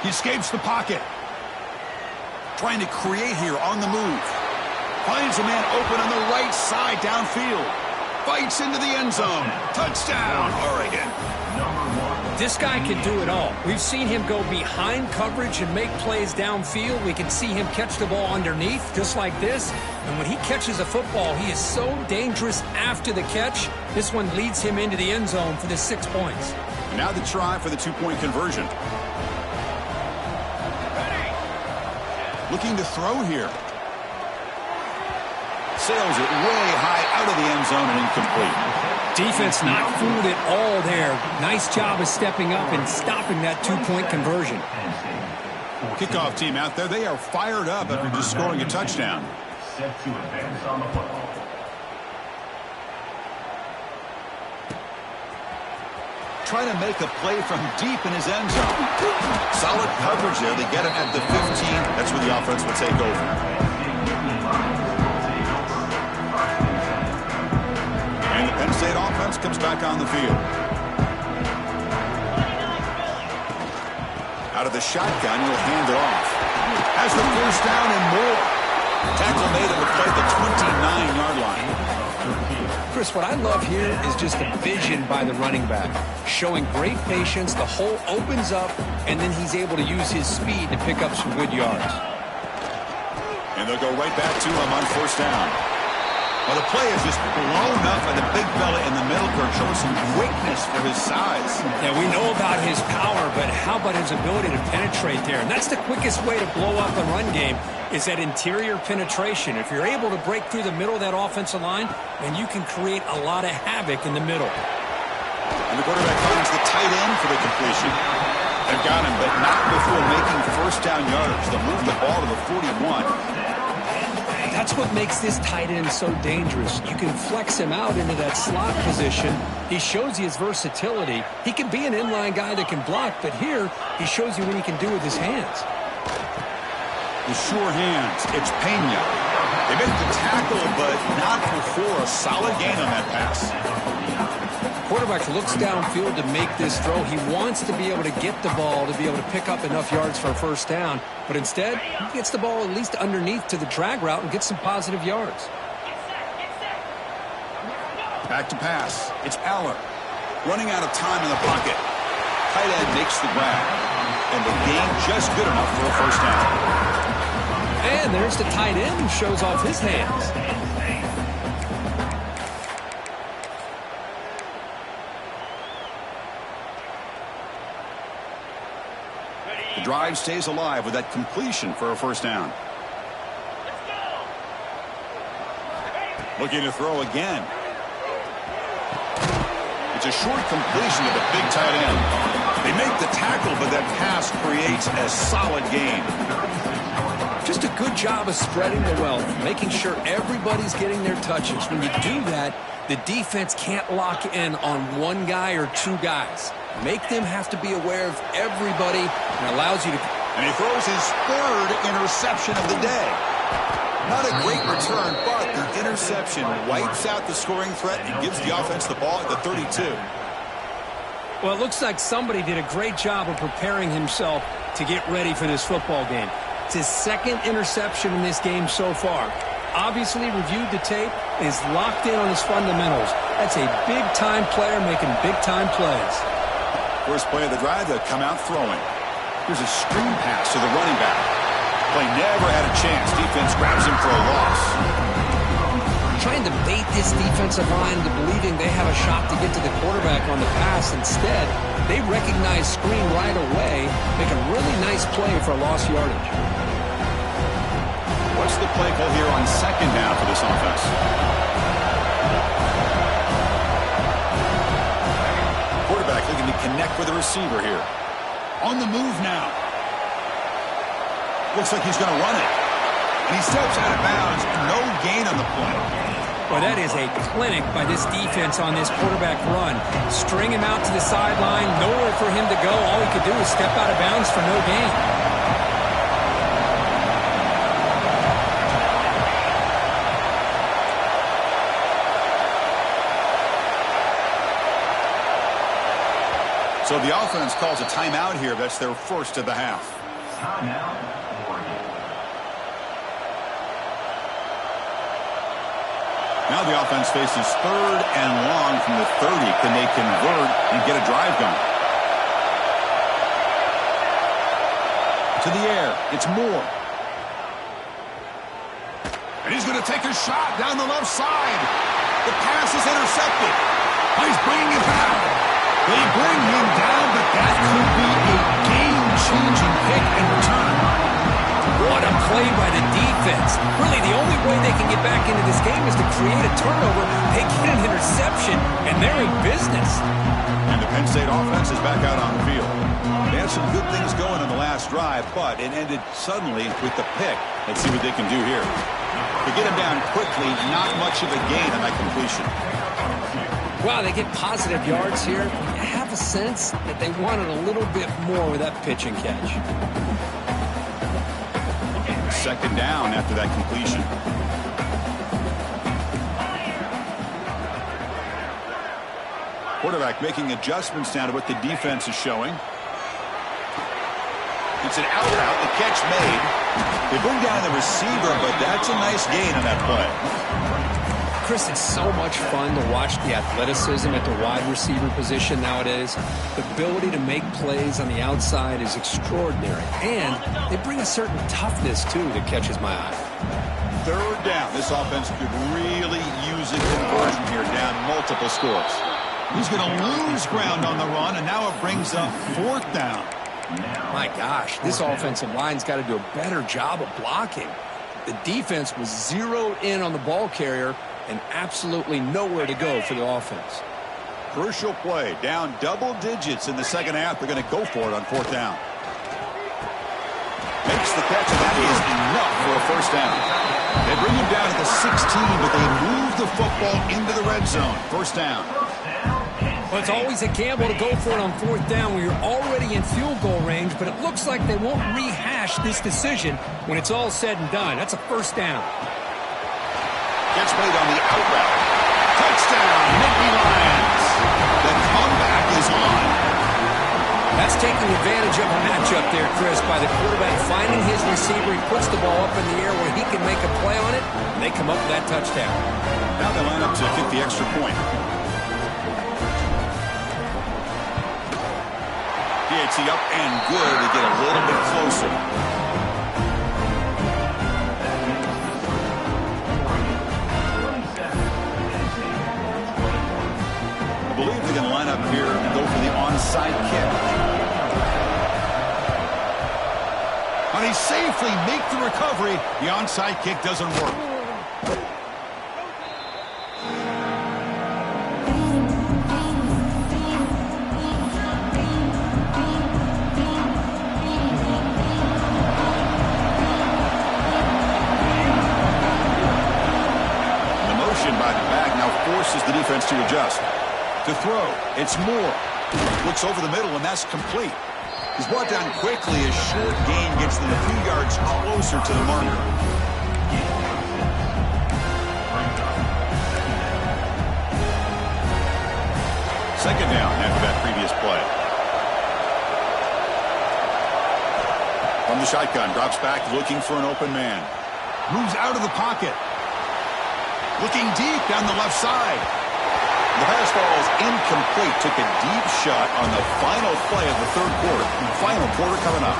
He escapes the pocket. Trying to create here on the move. Finds a man open on the right side downfield. Fights into the end zone. Touchdown, Oregon. This guy can do it all. We've seen him go behind coverage and make plays downfield. We can see him catch the ball underneath, just like this. And when he catches a football, he is so dangerous after the catch. This one leads him into the end zone for the 6 points. And now the try for the 2-point conversion. Looking to throw here. Sails it way high out of the end zone and incomplete. Defense not fooled at all there. Nice job of stepping up and stopping that two-point conversion. Kickoff team out there, they are fired up after just scoring a touchdown. Set to advance on the football. Trying to make a play from deep in his end zone. Solid coverage there. They get it at the 15. That's where the offense will take over. And the Penn State offense comes back on the field. Out of the shotgun, he'll hand it off. Has the first down and more. Tackle made at the play at the 29-yard line. Chris, what I love here is just the vision by the running back. Showing great patience, the hole opens up, and then he's able to use his speed to pick up some good yards. And they'll go right back to him on first down. Well, the play is just blown up by the big fella in the middle, Kirk, showing some quickness for his size. Yeah, we know about his power, but how about his ability to penetrate there? And that's the quickest way to blow up the run game, is that interior penetration. If you're able to break through the middle of that offensive line, then you can create a lot of havoc in the middle. And the quarterback finds the tight end for the completion. They've got him, but not before making first down yards. They'll move the ball to the 41. That's what makes this tight end so dangerous. You can flex him out into that slot position. He shows you his versatility. He can be an inline guy that can block, but here he shows you what he can do with his hands. The sure hands. It's Pena. They make the tackle, but not before a solid gain on that pass. Quarterback looks downfield to make this throw. He wants to be able to get the ball to be able to pick up enough yards for a first down. But instead, he gets the ball at least underneath to the drag route and gets some positive yards. Back to pass. It's Aller. Running out of time in the pocket. Tight end makes the grab. And the gain just good enough for a first down. And there's the tight end who shows off his hands. The drive stays alive with that completion for a first down. Looking to throw again. It's a short completion to the big tight end. They make the tackle, but that pass creates a solid gain. Just a good job of spreading the wealth, making sure everybody's getting their touches. When you do that, the defense can't lock in on one guy or two guys. Make them have to be aware of everybody, and allows you to... And he throws his third interception of the day. Not a great return, but the interception wipes out the scoring threat and gives the offense the ball at the 32. Well, it looks like somebody did a great job of preparing himself to get ready for this football game. It's his second interception in this game so far. Obviously reviewed the tape, is locked in on his fundamentals. That's a big-time player making big-time plays. First play of the drive, they'll come out throwing. Here's a screen pass to the running back. Play never had a chance. Defense grabs him for a loss. Trying to bait this defensive line into believing they have a shot to get to the quarterback on the pass. Instead, they recognize screen right away, make a really nice play for lost yardage. What's the play call here on second down for this offense? Quarterback looking to connect with the receiver here. On the move now. Looks like he's going to run it. And he steps out of bounds. No gain on the play. Well, that is a clinic by this defense on this quarterback run. String him out to the sideline. Nowhere for him to go. All he could do is step out of bounds for no gain. So the offense calls a timeout here. That's their first of the half. Timeout. Now the offense faces third and long from the 30. Can they convert and get a drive going? To the air. It's Moore. And he's going to take a shot down the left side. The pass is intercepted. He's bringing it back. They bring him down, but that could be a game-changing pick and return. What a play by the defense. Really, the only way they can get back into this game is to create a turnover. They get an interception, and they're in business. And the Penn State offense is back out on the field. They had some good things going on the last drive, but it ended suddenly with the pick. Let's see what they can do here. To get him down quickly, not much of a gain on that completion. Wow, they get positive yards here. I have a sense that they wanted a little bit more with that pitch and catch. Second down after that completion. Quarterback making adjustments down to what the defense is showing. It's an out route, the catch made. They bring down the receiver, but that's a nice gain on that play. Chris, it's so much fun to watch the athleticism at the wide receiver position nowadays. The ability to make plays on the outside is extraordinary. And they bring a certain toughness, too, that catches my eye. Third down. This offense could really use a conversion here, down multiple scores. He's going to lose ground on the run, and now it brings up fourth down. My gosh, this offensive line's got to do a better job of blocking. The defense was zeroed in on the ball carrier and absolutely nowhere to go for the offense. Crucial play, down double digits in the second half. They're going to go for it on fourth down. Makes the catch, and that is enough for a first down. They bring him down at the 16, but they move the football into the red zone. First down. Well, it's always a gamble to go for it on fourth down when you're already in field goal range, but it looks like they won't rehash this decision when it's all said and done. That's a first down. Gets made on the out route. Touchdown, Nittany Lions. The comeback is on. That's taking advantage of a matchup there, Chris, by the quarterback finding his receiver. He puts the ball up in the air where he can make a play on it, and they come up with that touchdown. Now they line up to kick the extra point. PAT up and good to get a little bit closer. I believe they're going to line up here and go for the onside kick. And he safely make the recovery. The onside kick doesn't work. The defense to adjust. To throw, it's Moore. Looks over the middle, and that's complete. He's brought down quickly. A short gain gets them a few yards closer to the marker. Second down after that previous play. From the shotgun, drops back, looking for an open man. Moves out of the pocket. Looking deep down the left side. The pass ball is incomplete. Took a deep shot on the final play of the third quarter. Final quarter coming up.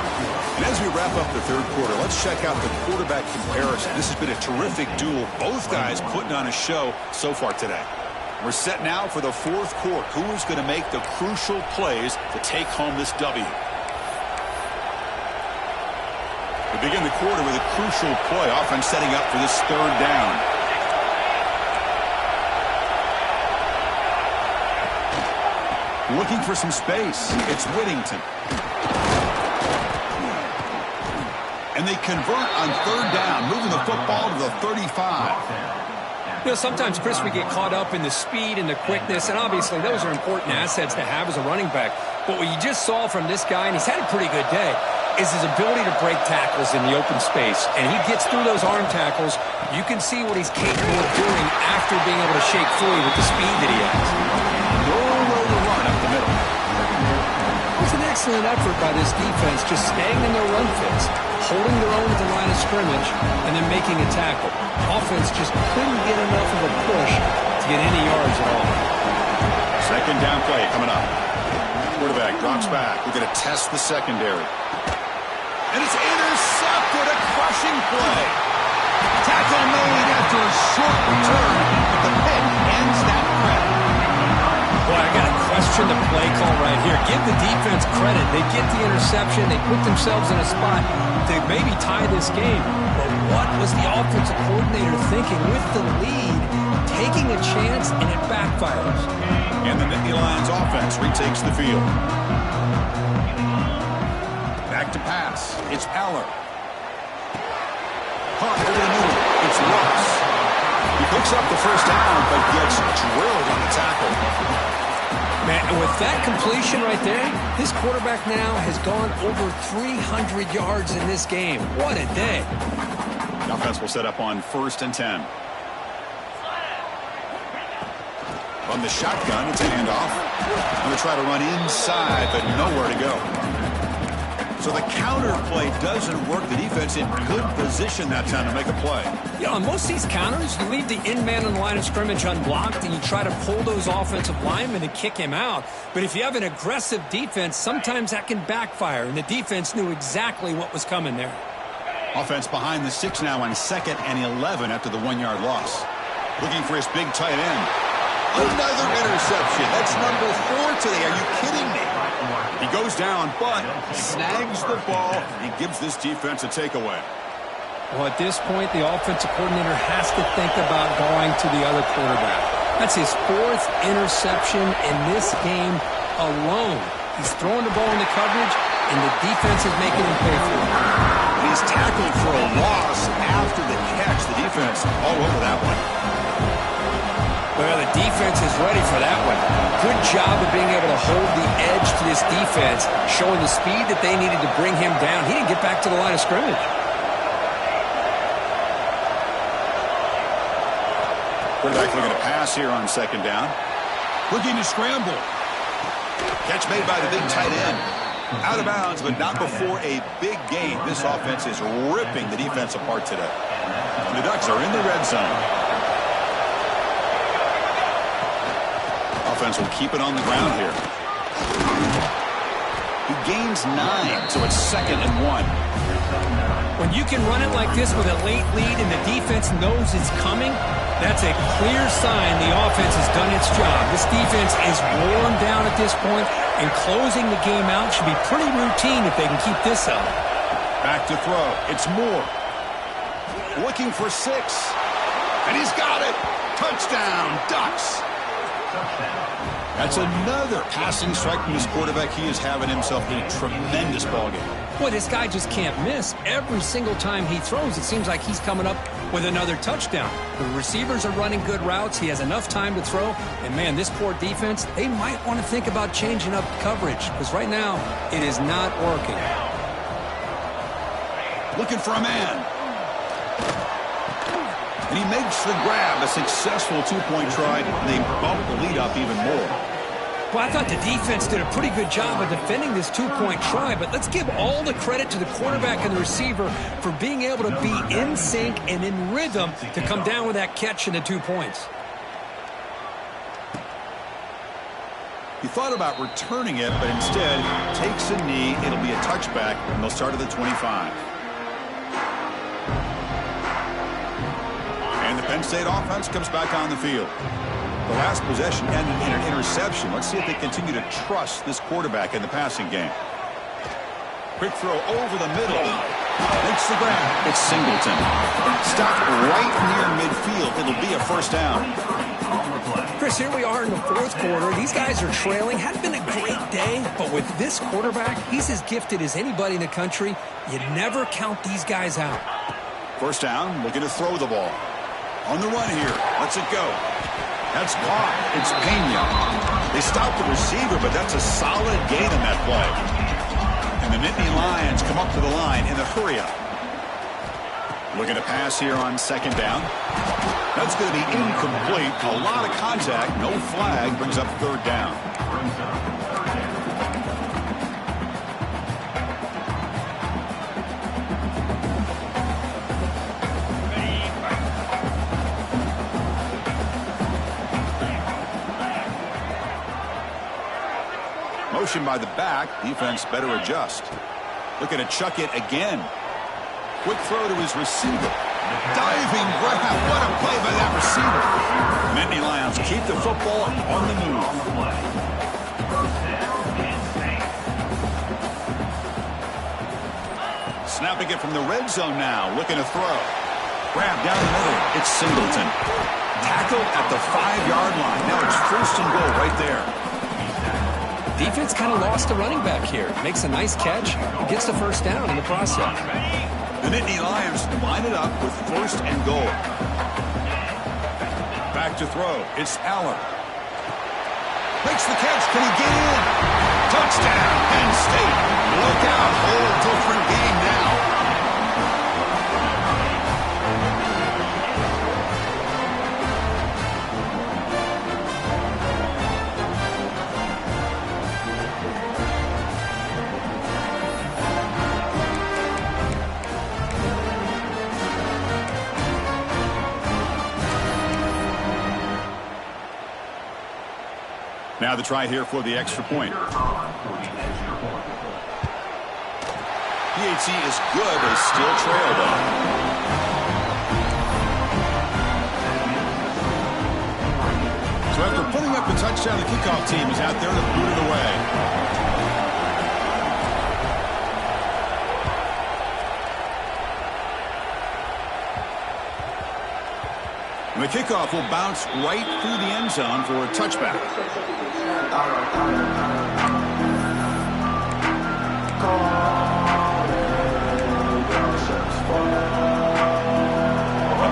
And as we wrap up the third quarter, let's check out the quarterback comparison. This has been a terrific duel. Both guys putting on a show so far today. We're set now for the fourth quarter. Who is going to make the crucial plays to take home this W? We begin the quarter with a crucial play. Offense setting up for this third down. Looking for some space. It's Whittington. And they convert on third down, moving the football to the 35. You know, sometimes, Chris, we get caught up in the speed and the quickness, and obviously those are important assets to have as a running back. But what you just saw from this guy, and he's had a pretty good day, is his ability to break tackles in the open space. And he gets through those arm tackles. You can see what he's capable of doing after being able to shake free with the speed that he has. No road to run up the middle. It was an excellent effort by this defense, just staying in their run fits, holding their own at the line of scrimmage, and then making a tackle. Offense just couldn't get enough of a push to get any yards at all. Second down play coming up. Quarterback drops back. We're going to test the secondary. And it's intercepted, a crushing play. Tackle made after a short return, but the pick ends that threat. Boy, I got to question the play call right here. Give the defense credit. They get the interception. They put themselves in a spot to maybe tie this game. But what was the offensive coordinator thinking with the lead, taking a chance, and it backfires? And the Nittany Lions offense retakes the field. Back to pass. It's Aller. Caught over the middle. It's Ross. He picks up the first down, but gets drilled on the tackle. Man, and with that completion right there, this quarterback now has gone over 300 yards in this game. What a day. The offense will set up on 1st and 10. From the shotgun, it's a handoff. Going to try to run inside, but nowhere to go. So the counter play doesn't work. The defense in good position that time to make a play. Yeah, on most of these counters, you leave the in-man on the line of scrimmage unblocked, and you try to pull those offensive linemen and kick him out. But if you have an aggressive defense, sometimes that can backfire, and the defense knew exactly what was coming there. Offense behind the 6 now on 2nd and 11 after the 1-yard loss. Looking for his big tight end. Another interception. That's number 4 today. Are you kidding me? He goes down, but snags the ball and gives this defense a takeaway. Well, at this point, the offensive coordinator has to think about going to the other quarterback. That's his 4th interception in this game alone. He's throwing the ball into coverage, and the defense is making him pay for it. He's tackled for a loss after the catch. The defense all over that one. Well, the defense is ready for that one. Good job of being able to hold the edge to this defense, showing the speed that they needed to bring him down. He didn't get back to the line of scrimmage. Quarterback looking to pass here on 2nd down. Looking to scramble. Catch made by the big tight end. Out of bounds, but not before a big game. This offense is ripping the defense apart today. And the Ducks are in the red zone. Offense will keep it on the ground here. He gains 9, so it's 2nd and 1. When you can run it like this with a late lead and the defense knows it's coming, that's a clear sign the offense has done its job. This defense is worn down at this point, and closing the game out should be pretty routine if they can keep this up. Back to throw. It's Moore. Looking for 6. And he's got it. Touchdown, Ducks. That's another passing strike from his quarterback. He is having himself a tremendous ballgame. Boy, this guy just can't miss. Every single time he throws, it seems like he's coming up with another touchdown. The receivers are running good routes. He has enough time to throw. And, man, this poor defense, they might want to think about changing up coverage because right now it is not working. Looking for a man. And he makes the grab. A successful 2-point try. They bump the lead up even more. Well, I thought the defense did a pretty good job of defending this 2-point try, but let's give all the credit to the quarterback and the receiver for being able to be in sync and in rhythm to come down with that catch and the 2 points. He thought about returning it, but instead takes a knee. It'll be a touchback, and they'll start at the 25. And the Penn State offense comes back on the field. The last possession ended in an interception. Let's see if they continue to trust this quarterback in the passing game. Quick throw over the middle. Makes the grab. It's Singleton. Stopped right near midfield. It'll be a 1st down. Chris, here we are in the 4th quarter. These guys are trailing. Hadn't been a great day, but with this quarterback, he's as gifted as anybody in the country. You never count these guys out. 1st down, looking to throw the ball. On the run here. Lets it go. That's caught. It's Pena. They stopped the receiver, but that's a solid gain on that play. And the Nittany Lions come up to the line in the hurry-up. Looking to pass here on 2nd down. That's going to be incomplete. A lot of contact. No flag. Brings up 3rd down. Motion by the back. Defense better adjust. Looking to chuck it again. Quick throw to his receiver. Diving grab. What a play by that receiver. Nittany Lions keep the football on the move. Snapping it from the red zone now. Looking to throw. Grab down the middle. It's Singleton. Tackled at the 5-yard line. Now it's 1st and goal right there. Defense kind of lost the running back here. Makes a nice catch. Gets the 1st down in the process. The Nittany Lions line it up with 1st and goal. Back to throw. It's Allen. Makes the catch. Can he get in? Touchdown, Penn State. Look out. Whole different game now. Now the try here for the extra point. PAT is good, but still trail though. So after putting up a touchdown, the kickoff team is out there to boot it away. And the kickoff will bounce right through the end zone for a touchback.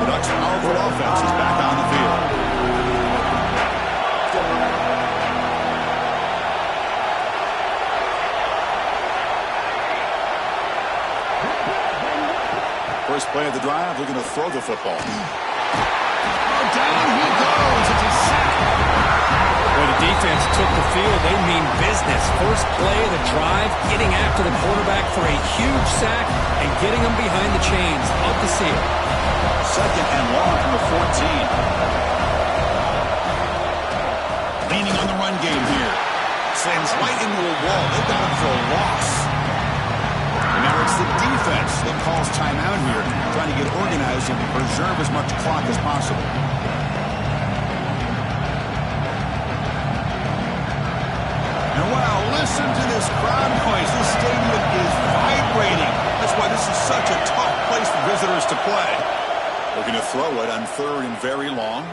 The Ducks' powerful offense is back on the field. First play of the drive, looking to throw the football. Down he goes. It's a sack. When the defense took the field, they mean business. First play of the drive, getting after the quarterback for a huge sack and getting him behind the chains. Love to see it. 2nd and long from the 14. Leaning on the run game here. Sends right into a wall. They've got him for a loss. And now it's the defense that calls timeout here, trying to get organized and preserve as much clock as possible. And wow, listen to this crowd noise. This stadium is vibrating. That's why this is such a tough place for visitors to play. Looking to throw it on 3rd and very long.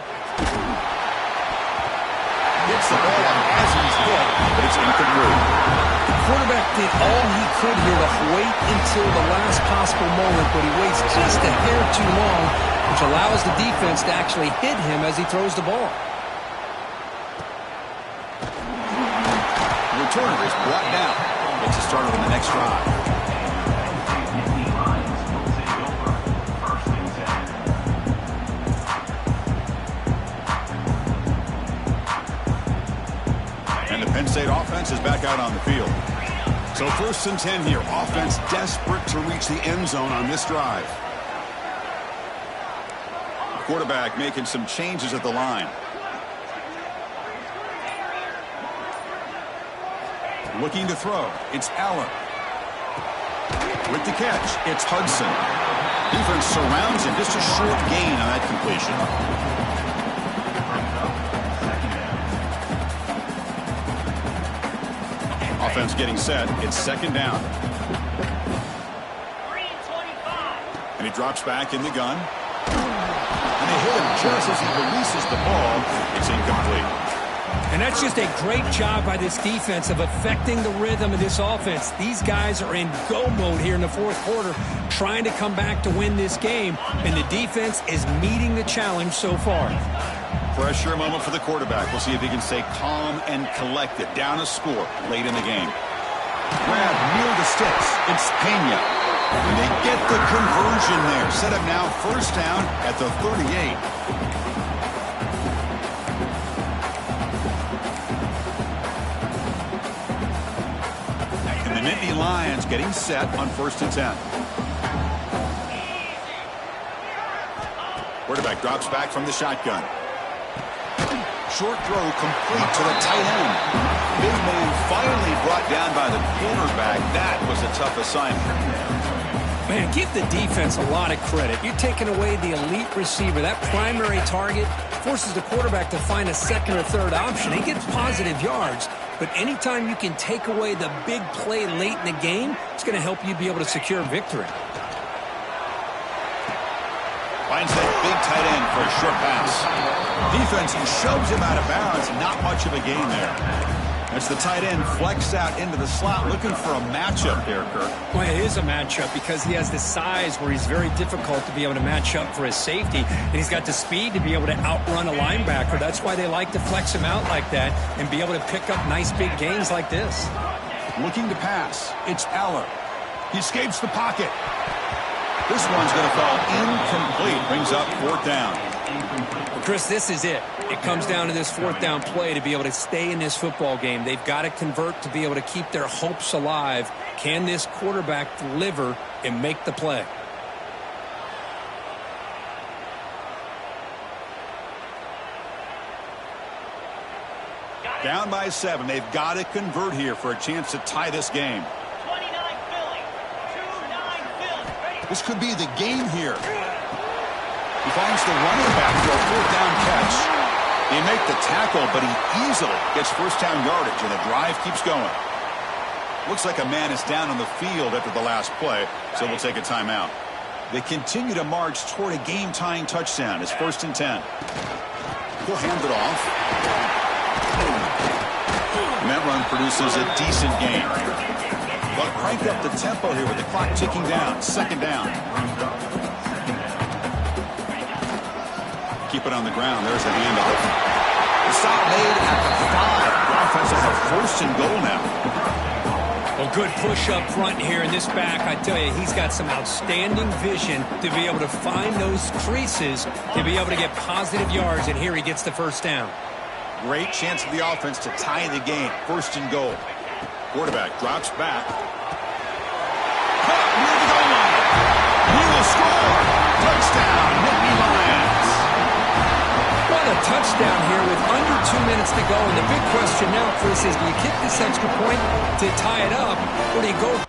Gets the ball as he's hit, but it's incomplete. The quarterback did all he could here to wait until the last possible moment, but he waits just a hair too long, which allows the defense to actually hit him as he throws the ball. The returner is brought down. Gets a start on the next drive. And the Penn State offense is back out on the field. So 1st and 10 here. Offense desperate to reach the end zone on this drive. The quarterback making some changes at the line. Looking to throw. It's Allen. With the catch, it's Hudson. Defense surrounds him. Just a short gain on that completion. Offense getting set. It's 2nd down. And he drops back in the gun. And they hit him just as he releases the ball. It's incomplete. And that's just a great job by this defense of affecting the rhythm of this offense. These guys are in go mode here in the 4th quarter, trying to come back to win this game, and the defense is meeting the challenge so far. Pressure moment for the quarterback. We'll see if he can stay calm and collected. Down a score late in the game. Grab near the sticks. It's Pena. And they get the conversion there. Set up now 1st down at the 38. The Nittany Lions getting set on 1st and 10. Quarterback drops back from the shotgun. Short throw complete to the tight end. Big man finally brought down by the quarterback. That was a tough assignment. Man, give the defense a lot of credit. You're taking away the elite receiver. That primary target forces the quarterback to find a 2nd or 3rd option. He gets positive yards. But anytime you can take away the big play late in the game, it's going to help you be able to secure victory. Finds that big tight end for a short pass. Defense shoves him out of bounds. Not much of a gain there. As the tight end flexed out into the slot, looking for a matchup there, Kirk. Well, it is a matchup because he has the size where he's very difficult to be able to match up for his safety, and he's got the speed to be able to outrun a linebacker. That's why they like to flex him out like that and be able to pick up nice big gains like this. Looking to pass. It's Eller. He escapes the pocket. This one's going to fall incomplete. Brings up fourth down. Well, Chris, this is it. It comes down to this fourth down play to be able to stay in this football game. They've got to convert to be able to keep their hopes alive. Can this quarterback deliver and make the play? Down by 7. They've got to convert here for a chance to tie this game. 29 Philly. 2-9 Philly. This could be the game here. He finds the running back for a fourth down catch. They make the tackle, but he easily gets first down yardage, and the drive keeps going. Looks like a man is down on the field after the last play, so we'll take a timeout. They continue to march toward a game-tying touchdown. It's 1st and 10. He'll hand it off. And that run produces a decent gain. But crank up the tempo here with the clock ticking down. 2nd down. Keep it on the ground. There's the handoff. The stop made at the 5. The offense has a 1st and goal now. Well, good push up front here in this back. I tell you, he's got some outstanding vision to be able to find those creases, to be able to get positive yards, and here he gets the first down. Great chance for the offense to tie the game. 1st and goal. Quarterback drops back. Caught near the goal line. He will score. Touchdown, Nittany Lions. What a touchdown here with under 2 minutes to go. And the big question now, Chris, is do you kick this extra point to tie it up, or do you go?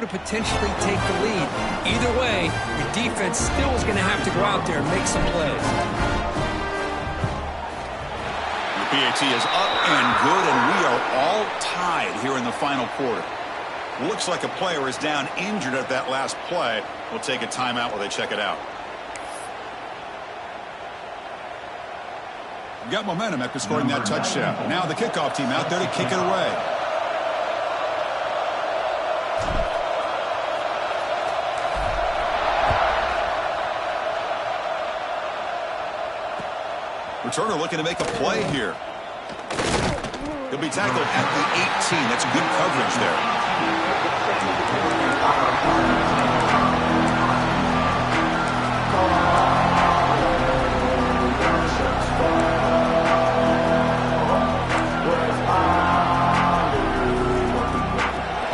To potentially take the lead. Either way, the defense still is going to have to go out there and make some plays. The PAT is up and good, and we are all tied here in the final quarter. Looks like a player is down injured at that last play. We'll take a timeout while they check it out. Got momentum after scoring that touchdown. Now the kickoff team out there to kick it away. Returner looking to make a play here. He'll be tackled at the 18. That's good coverage there.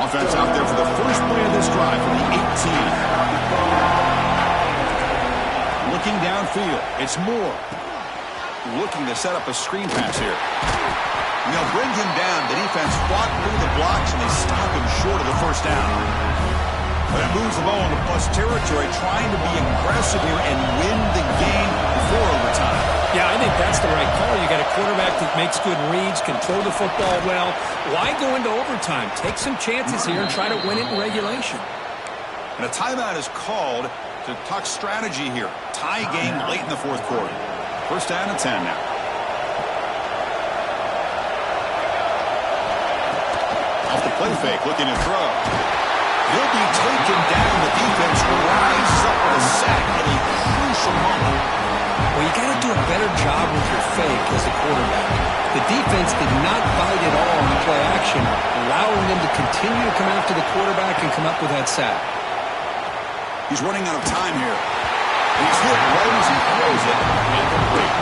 Offense out there for the first play of this drive from the 18. Looking downfield. It's Moore. Looking to set up a screen pass here. They'll bring him down. The defense fought through the blocks, and they stop him short of the first down. But that moves the ball into plus territory, trying to be aggressive here and win the game before overtime. Yeah, I think that's the right call. You got a quarterback that makes good reads, can throw the football well. Why go into overtime? Take some chances here and try to win it in regulation. And a timeout is called to talk strategy here. Tie game late in the fourth quarter. 1st down and 10 now. Off the play fake, looking to throw. He'll be taken down. The defense rises up with a sack at a crucial moment. Well, you got to do a better job with your fake as a quarterback. The defense did not bite at all on the play action, allowing them to continue to come after the quarterback and come up with that sack. He's running out of time here. He's hit right as he throws it. Incomplete.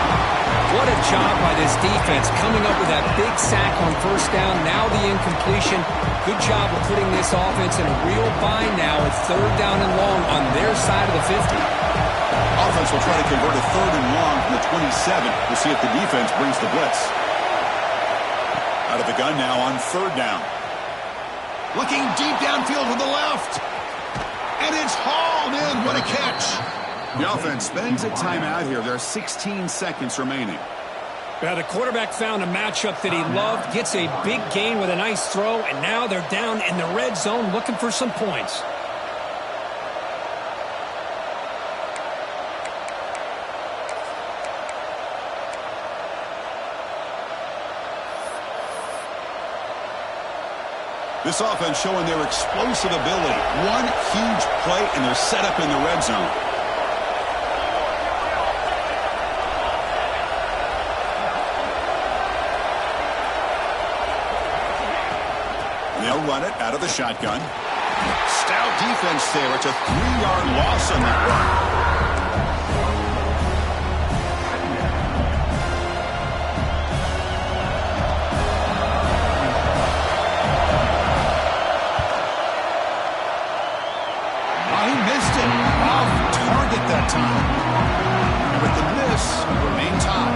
What a job by this defense coming up with that big sack on first down. Now the incompletion. Good job of putting this offense in a real bind now with third down and long on their side of the 50. Offense will try to convert a third and long from the 27. We'll see if the defense brings the blitz. Out of the gun now on third down. Looking deep downfield to the left. And it's hauled in. What a catch. The offense spends a timeout here. There are 16 seconds remaining. Well, the quarterback found a matchup that he loved, gets a big gain with a nice throw, and now they're down in the red zone looking for some points. This offense showing their explosive ability. One huge play, and they're set up in the red zone. They'll run it out of the shotgun. Stout defense there. It's a 3-yard loss on that run. That time. And with the miss, remain tied.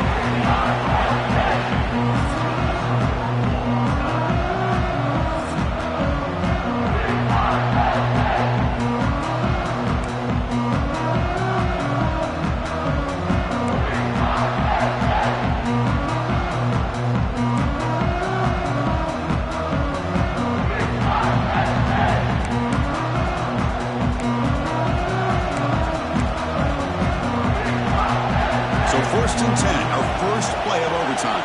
First and 10, our first play of overtime.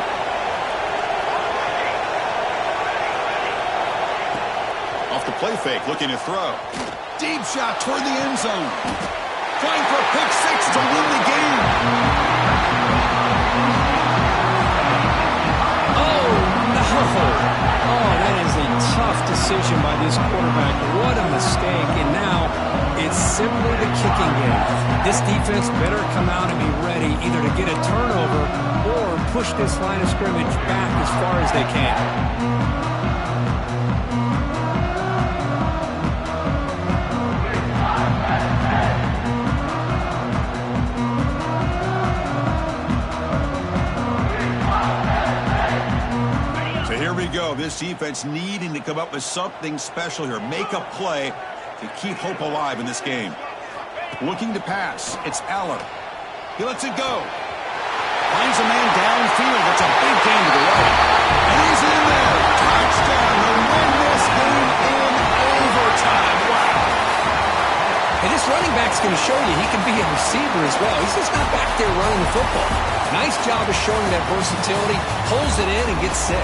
Off the play fake, looking to throw. Deep shot toward the end zone. Trying for a pick six to win the game. Oh, no. Oh, that is a tough decision by this quarterback. What a mistake. And now it's simply the kicking game. This defense better come out and be ready either to get a turnover or push this line of scrimmage back as far as they can. So here we go. This defense needing to come up with something special here. Make a play to keep hope alive in this game. Looking to pass. It's Aller. He lets it go. Finds a man downfield. It's a big gain to the right. And he's in there. Touchdown. They win this game in overtime. Wow. And this running back's going to show you he can be a receiver as well. He's just not back there running the football. Nice job of showing that versatility. Pulls it in and gets 6.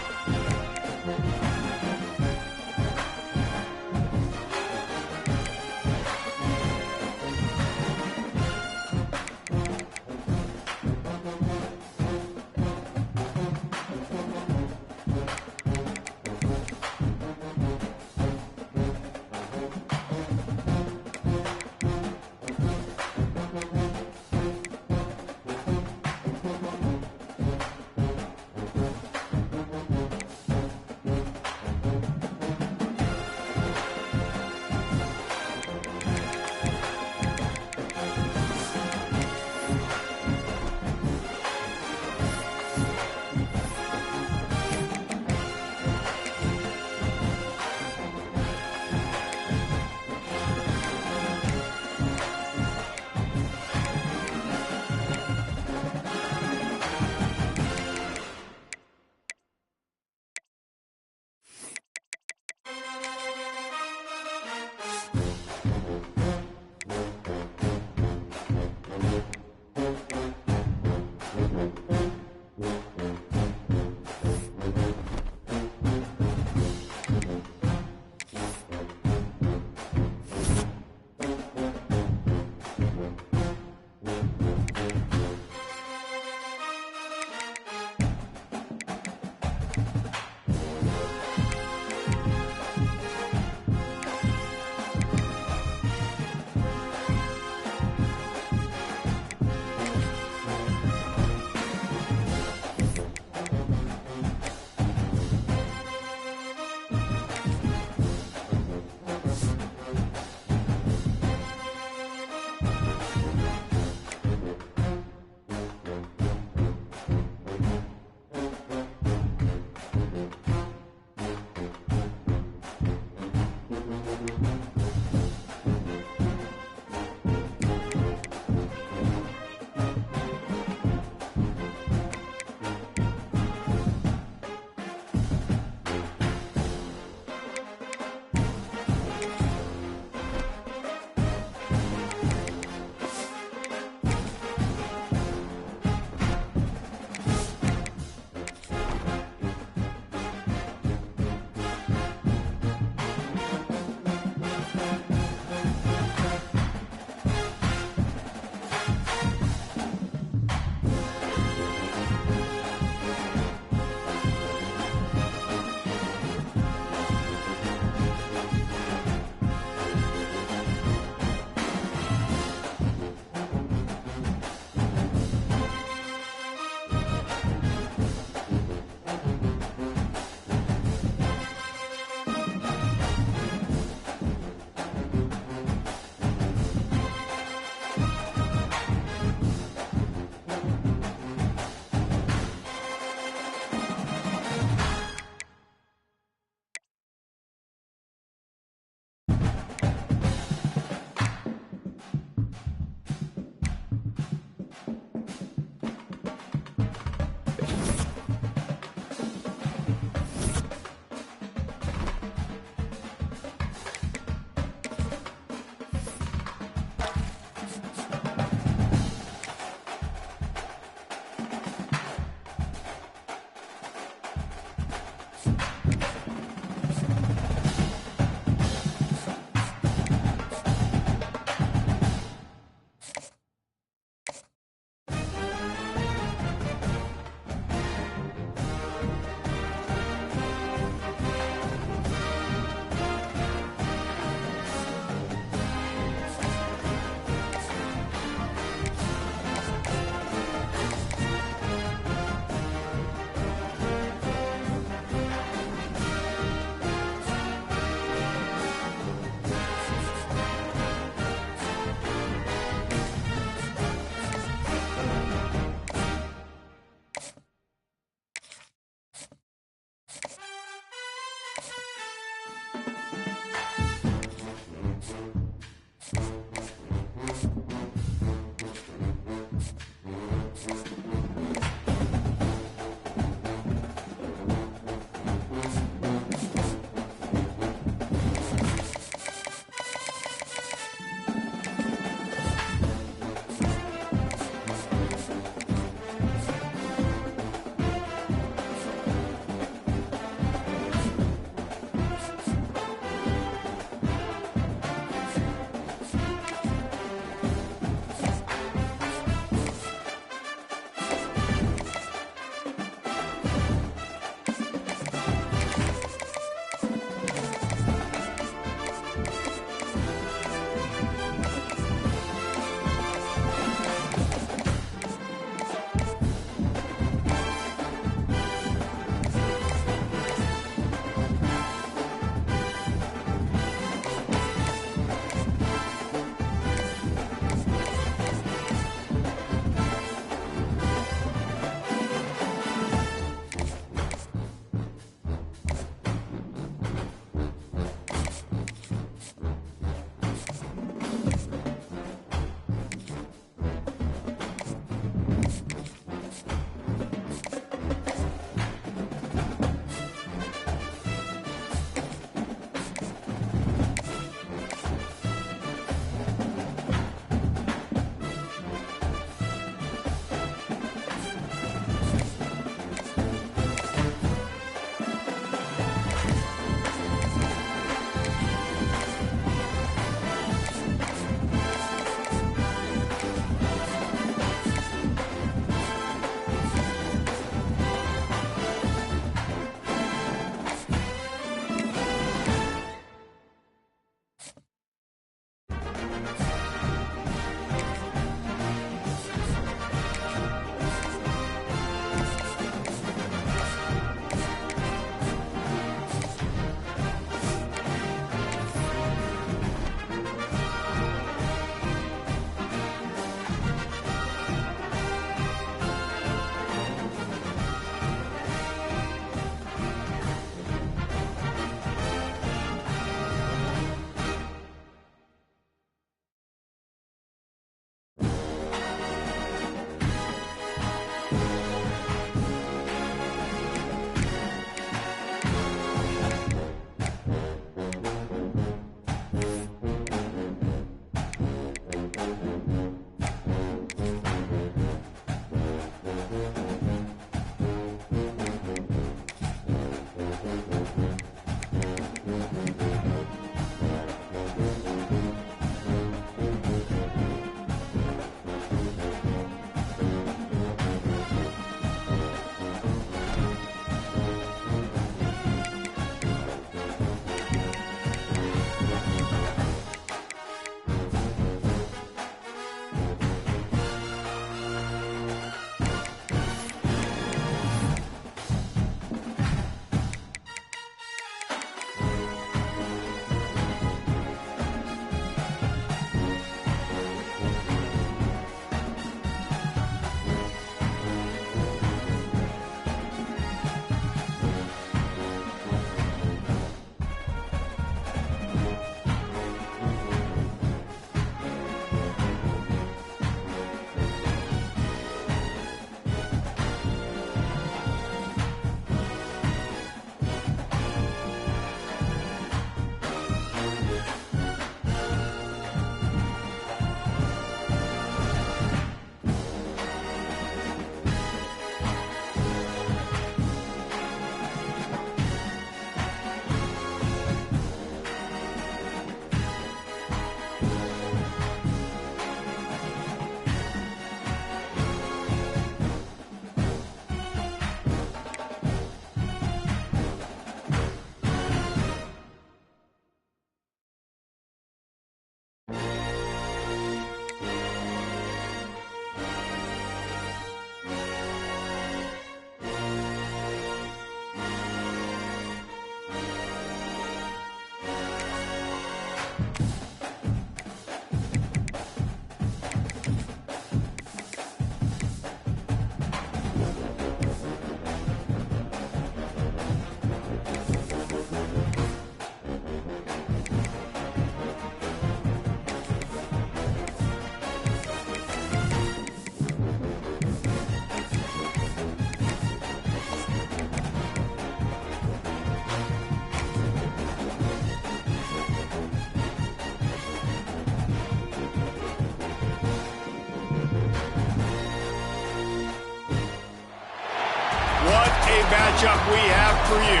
a matchup we have for you.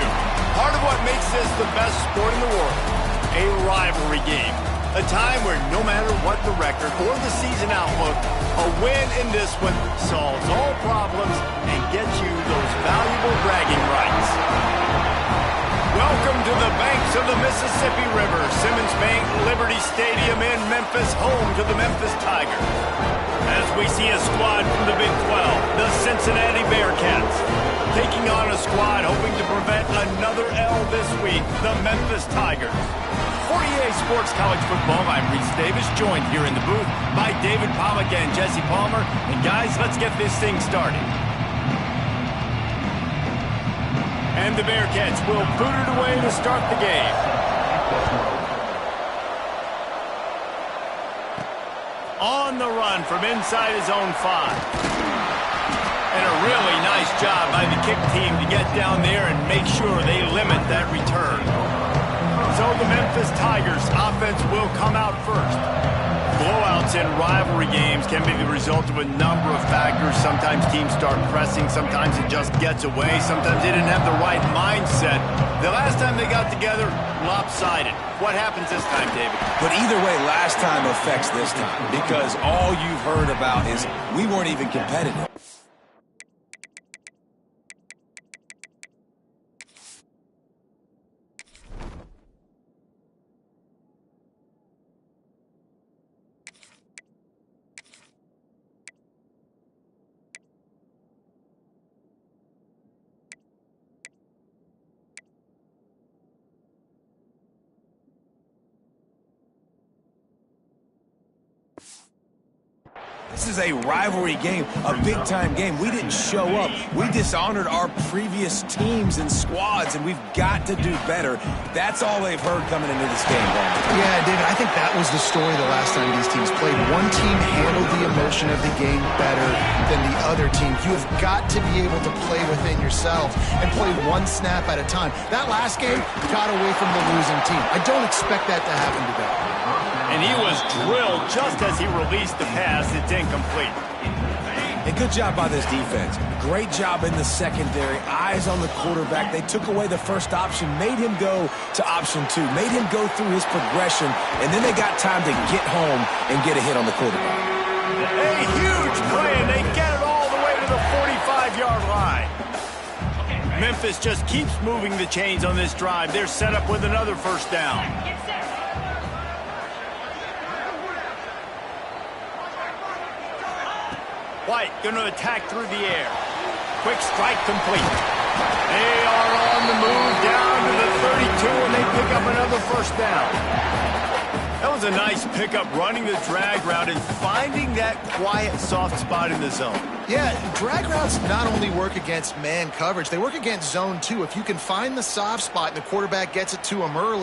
Part of what makes this the best sport in the world, a rivalry game. A time where no matter what the record or the season outlook, a win in this one solves all problems and gets you those valuable bragging rights. Welcome to the banks of the Mississippi River, Simmons Bank Liberty Stadium in Memphis, home to the Memphis Tigers. As we see a squad from the Big 12, the Cincinnati Bearcats, taking on a squad hoping to prevent another L this week, the Memphis Tigers. For EA Sports College Football, I'm Reese Davis, joined here in the booth by David Pollack and Jesse Palmer. And guys, let's get this thing started. And the Bearcats will boot it away to start the game. On the run from inside his own 5. And a really nice job by the kick team to get down there and make sure they limit that return. So the Memphis Tigers offense will come out first. Blowouts in rivalry games can be the result of a number of factors. Sometimes teams start pressing. Sometimes it just gets away. Sometimes they didn't have the right mindset. The last time they got together, lopsided. What happens this time, David? But either way, last time affects this time because all you've heard about is we weren't even competitive. This is a rivalry game, a big-time game. We didn't show up. We dishonored our previous teams and squads, and we've got to do better. That's all they've heard coming into this game, Brandon. Yeah, David, I think that was the story the last time these teams played. One team handled the emotion of the game better than the other team. You have got to be able to play within yourself and play one snap at a time. That last game got away from the losing team. I don't expect that to happen today. And he was drilled just as he released the pass. It's incomplete. A good job by this defense. Great job in the secondary. Eyes on the quarterback. They took away the first option, made him go to option 2, made him go through his progression, and then they got time to get home and get a hit on the quarterback. A huge play, and they get it all the way to the 45-yard line. Memphis just keeps moving the chains on this drive. They're set up with another first down. White going to attack through the air. Quick strike complete. They are on the move down to the 32, and they pick up another first down. That was a nice pickup, running the drag route and finding that quiet, soft spot in the zone. Yeah, drag routes not only work against man coverage, they work against zone too. If you can find the soft spot and the quarterback gets it to him early,